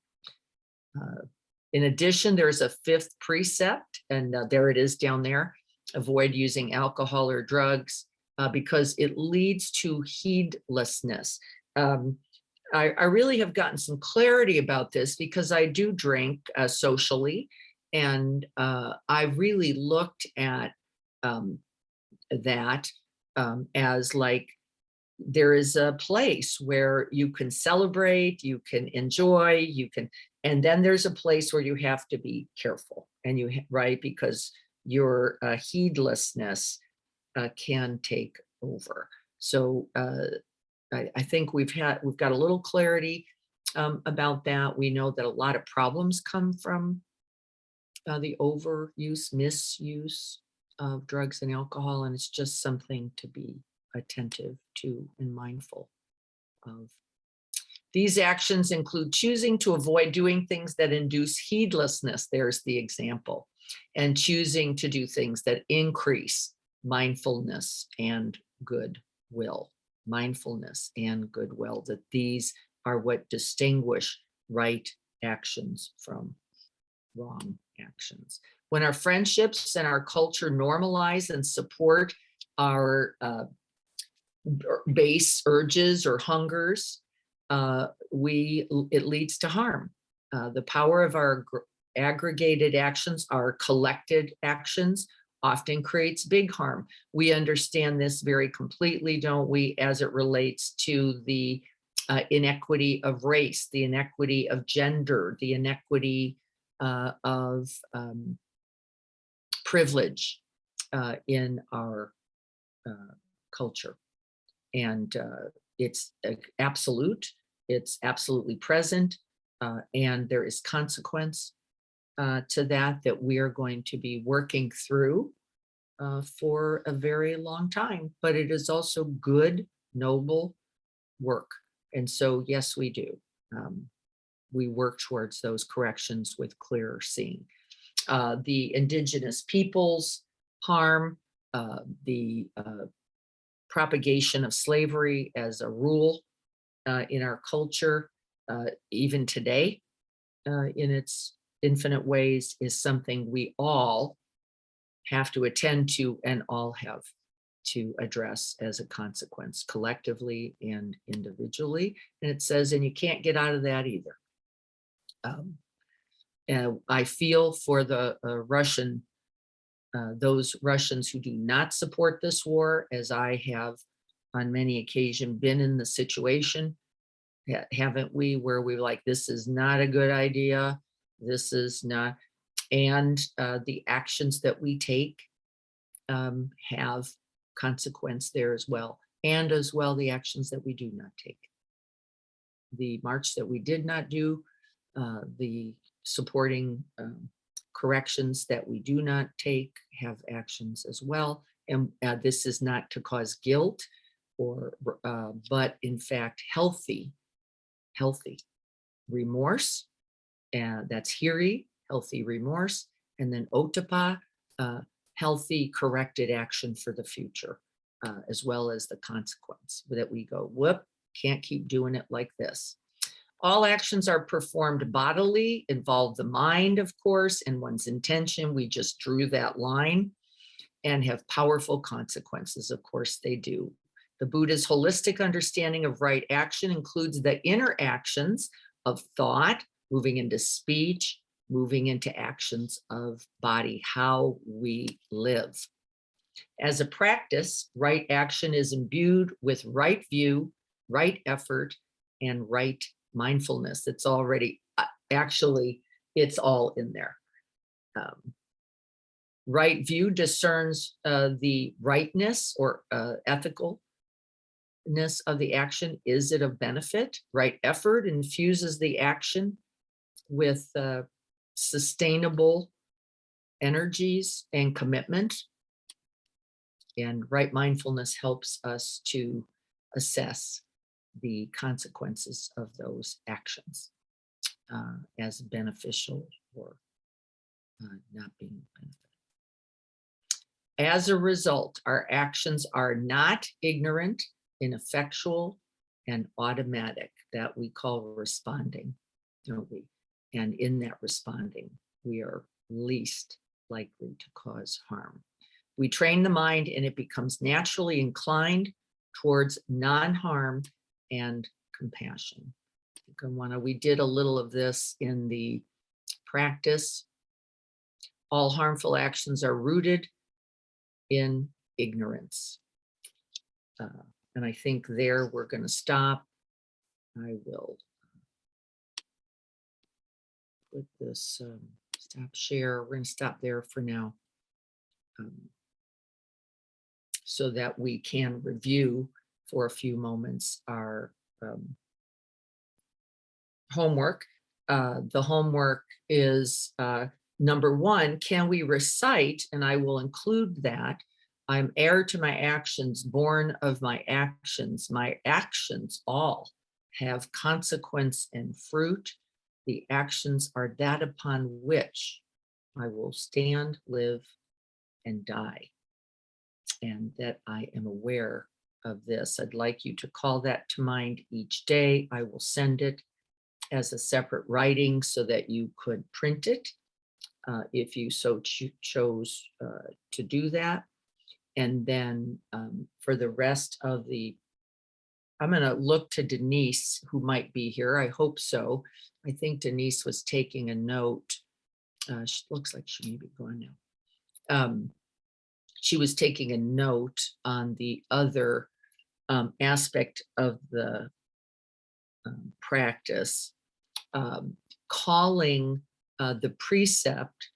In addition, there's a fifth precept, and there it is down there. Avoid using alcohol or drugs because it leads to heedlessness. I really have gotten some clarity about this because I do drink socially, and I really looked at that as like there is a place where you can celebrate, you can enjoy, you can, and then there's a place where you have to be careful, and right, because your heedlessness can take over. So I think we've got a little clarity about that. We know that a lot of problems come from the overuse, misuse of drugs and alcohol, and it's just something to be attentive to and mindful of. These actions include choosing to avoid doing things that induce heedlessness. There's the example. And choosing to do things that increase mindfulness and goodwill. Mindfulness and goodwill, that these are what distinguish right actions from wrong actions. When our friendships and our culture normalize and support our base urges or hungers, it leads to harm. The power of our aggregated actions, our collected actions, often creates big harm. We understand this very completely, don't we, as it relates to the inequity of race, the inequity of gender, the inequity of privilege in our culture. And it's absolute, it's absolutely present, and there is consequence to that we are going to be working through for a very long time. But it is also good, noble work. And so, yes, we do. We work towards those corrections with clearer seeing. The indigenous peoples harm, the propagation of slavery as a rule in our culture, even today, in its infinite ways, is something we all have to attend to and all have to address as a consequence, collectively and individually. And it says, and you can't get out of that either. I feel for the those Russians who do not support this war, as I have on many occasions been in the situation, haven't we, where we're like, this is not a good idea, this is not, and the actions that we take have consequence there as well, and as well the actions that we do not take. The march that we did not do, the supporting corrections that we do not take have actions as well. And this is not to cause guilt or, but in fact, healthy remorse. And that's hiri, healthy remorse. And then otapa, healthy corrected action for the future, as well as the consequence that we go, whoop, can't keep doing it like this. All actions are performed bodily, involve the mind, of course, and one's intention. We just drew that line, and have powerful consequences. Of course, they do. The Buddha's holistic understanding of right action includes the inner actions of thought, moving into speech, moving into actions of body, how we live. As a practice, right action is imbued with right view, right effort, and right mindfulness. It's already, actually, it's all in there. Right view discerns the rightness or ethicalness of the action. Is it of benefit? Right effort infuses the action with sustainable energies and commitment. And right mindfulness helps us to assess the consequences of those actions as beneficial or not being beneficial. As a result, our actions are not ignorant, ineffectual, and automatic, that we call responding, don't we? And in that responding, we are least likely to cause harm. We train the mind and it becomes naturally inclined towards non-harm and compassion. we did a little of this in the practice. All harmful actions are rooted in ignorance. And I think there we're going to stop. I will put this stop share. We're going to stop there for now, so that we can review for a few moments our homework. The homework is number one, can we recite, and I will include that, I'm heir to my actions, born of my actions. My actions all have consequence and fruit. The actions are that upon which I will stand, live, and die. And that I am aware of this. I'd like you to call that to mind each day. I will send it as a separate writing so that you could print it if you so chose to do that. And then for the rest of I'm going to look to Denise, who might be here. I hope so. I think Denise was taking a note. She looks like she may be gone now. She was taking a note on the other aspect of the practice, calling the precept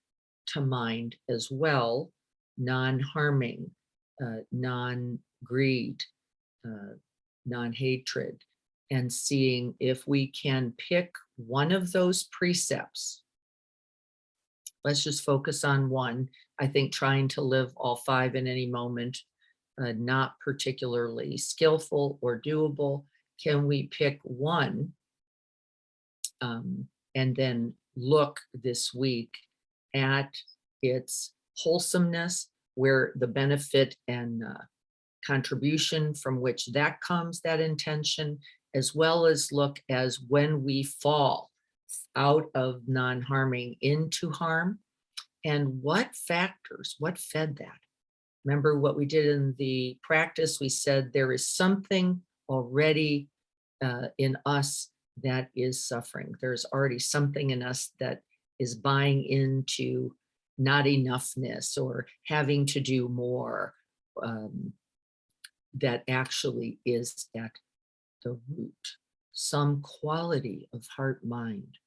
to mind as well, non-harming, non-greed, non-hatred, and seeing if we can pick one of those precepts. Let's just focus on one. I think trying to live all five in any moment, not particularly skillful or doable. Can we pick one and then look this week at its wholesomeness, where the benefit and contribution from which that comes, that intention, as well as look as when we fall out of non-harming into harm, and what factors, what fed that. Remember what we did in the practice, we said there is something already in us that is suffering. There's already something in us that is buying into not enoughness or having to do more, that actually is at the root. Some quality of heart mind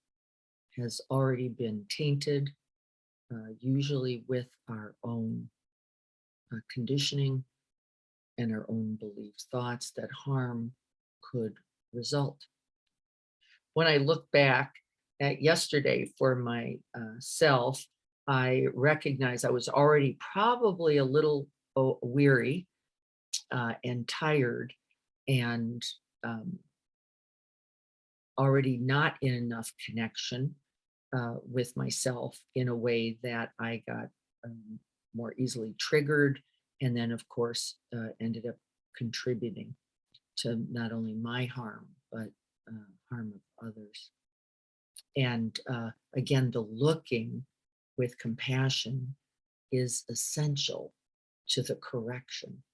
has already been tainted, usually with our own conditioning and our own beliefs, thoughts that harm could result. When I look back at yesterday for myself, I recognize I was already probably a little weary and tired, and already not in enough connection with myself in a way that I got more easily triggered, and then of course ended up contributing to not only my harm, but harm of others. And again, the looking with compassion is essential to the correction.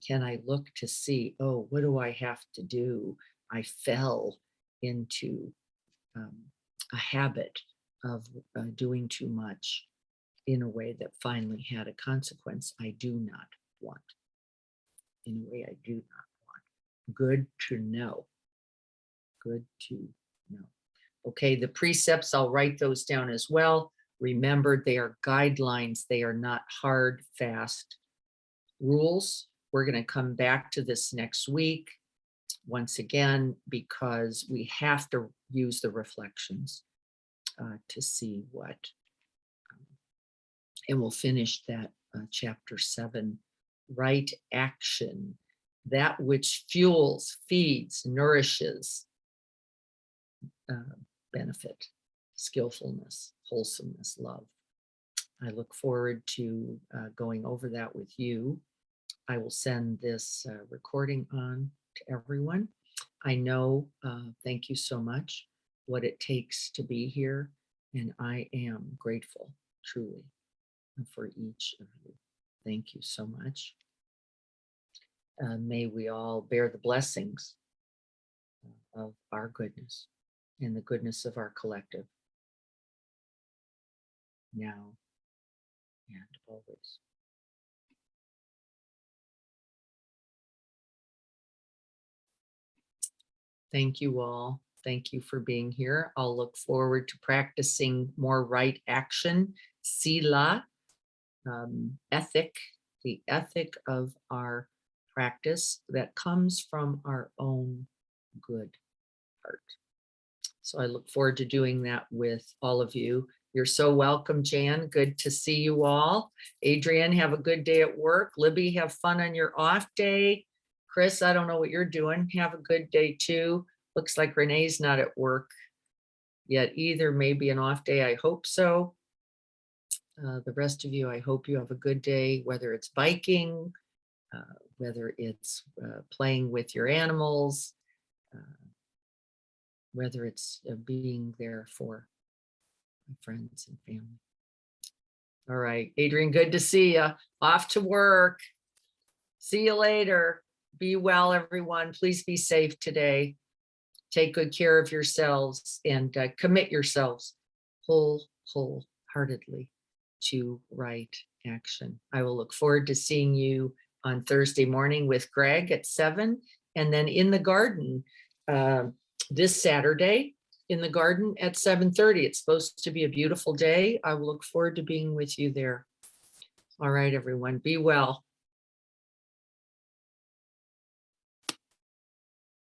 Can I look to see, oh, what do I have to do? I fell into a habit of doing too much in a way that finally had a consequence I do not want. In a way I do not want. Good to know. Good to know. Okay, the precepts, I'll write those down as well. Remember, they are guidelines. They are not hard, fast rules. We're going to come back to this next week once again, because we have to use the reflections to see what, and we'll finish that chapter 7, right action, that which fuels, feeds, nourishes, benefit, skillfulness, wholesomeness, love. I look forward to going over that with you. I will send this recording on to everyone. I know, thank you so much, what it takes to be here, and I am grateful, truly, for each of you. Thank you so much. May we all bear the blessings of our goodness and the goodness of our collective now and always. Thank you all. Thank you for being here. I'll look forward to practicing more right action, sila, ethic, the ethic of our practice that comes from our own good heart. So I look forward to doing that with all of you. You're so welcome, Jan. Good to see you all. Adrienne, have a good day at work. Libby, have fun on your off day. Chris, I don't know what you're doing. Have a good day too. Looks like Renee's not at work yet either. Maybe an off day. I hope so. The rest of you, I hope you have a good day, whether it's biking, whether it's playing with your animals, whether it's being there for my friends and family. All right, Adrienne, good to see you. Off to work. See you later. Be well, everyone. Please be safe today. Take good care of yourselves and commit yourselves wholeheartedly to right action. I will look forward to seeing you on Thursday morning with Greg at 7, and then in the garden this Saturday in the garden at 7:30. It's supposed to be a beautiful day. I will look forward to being with you there. All right, everyone, be well.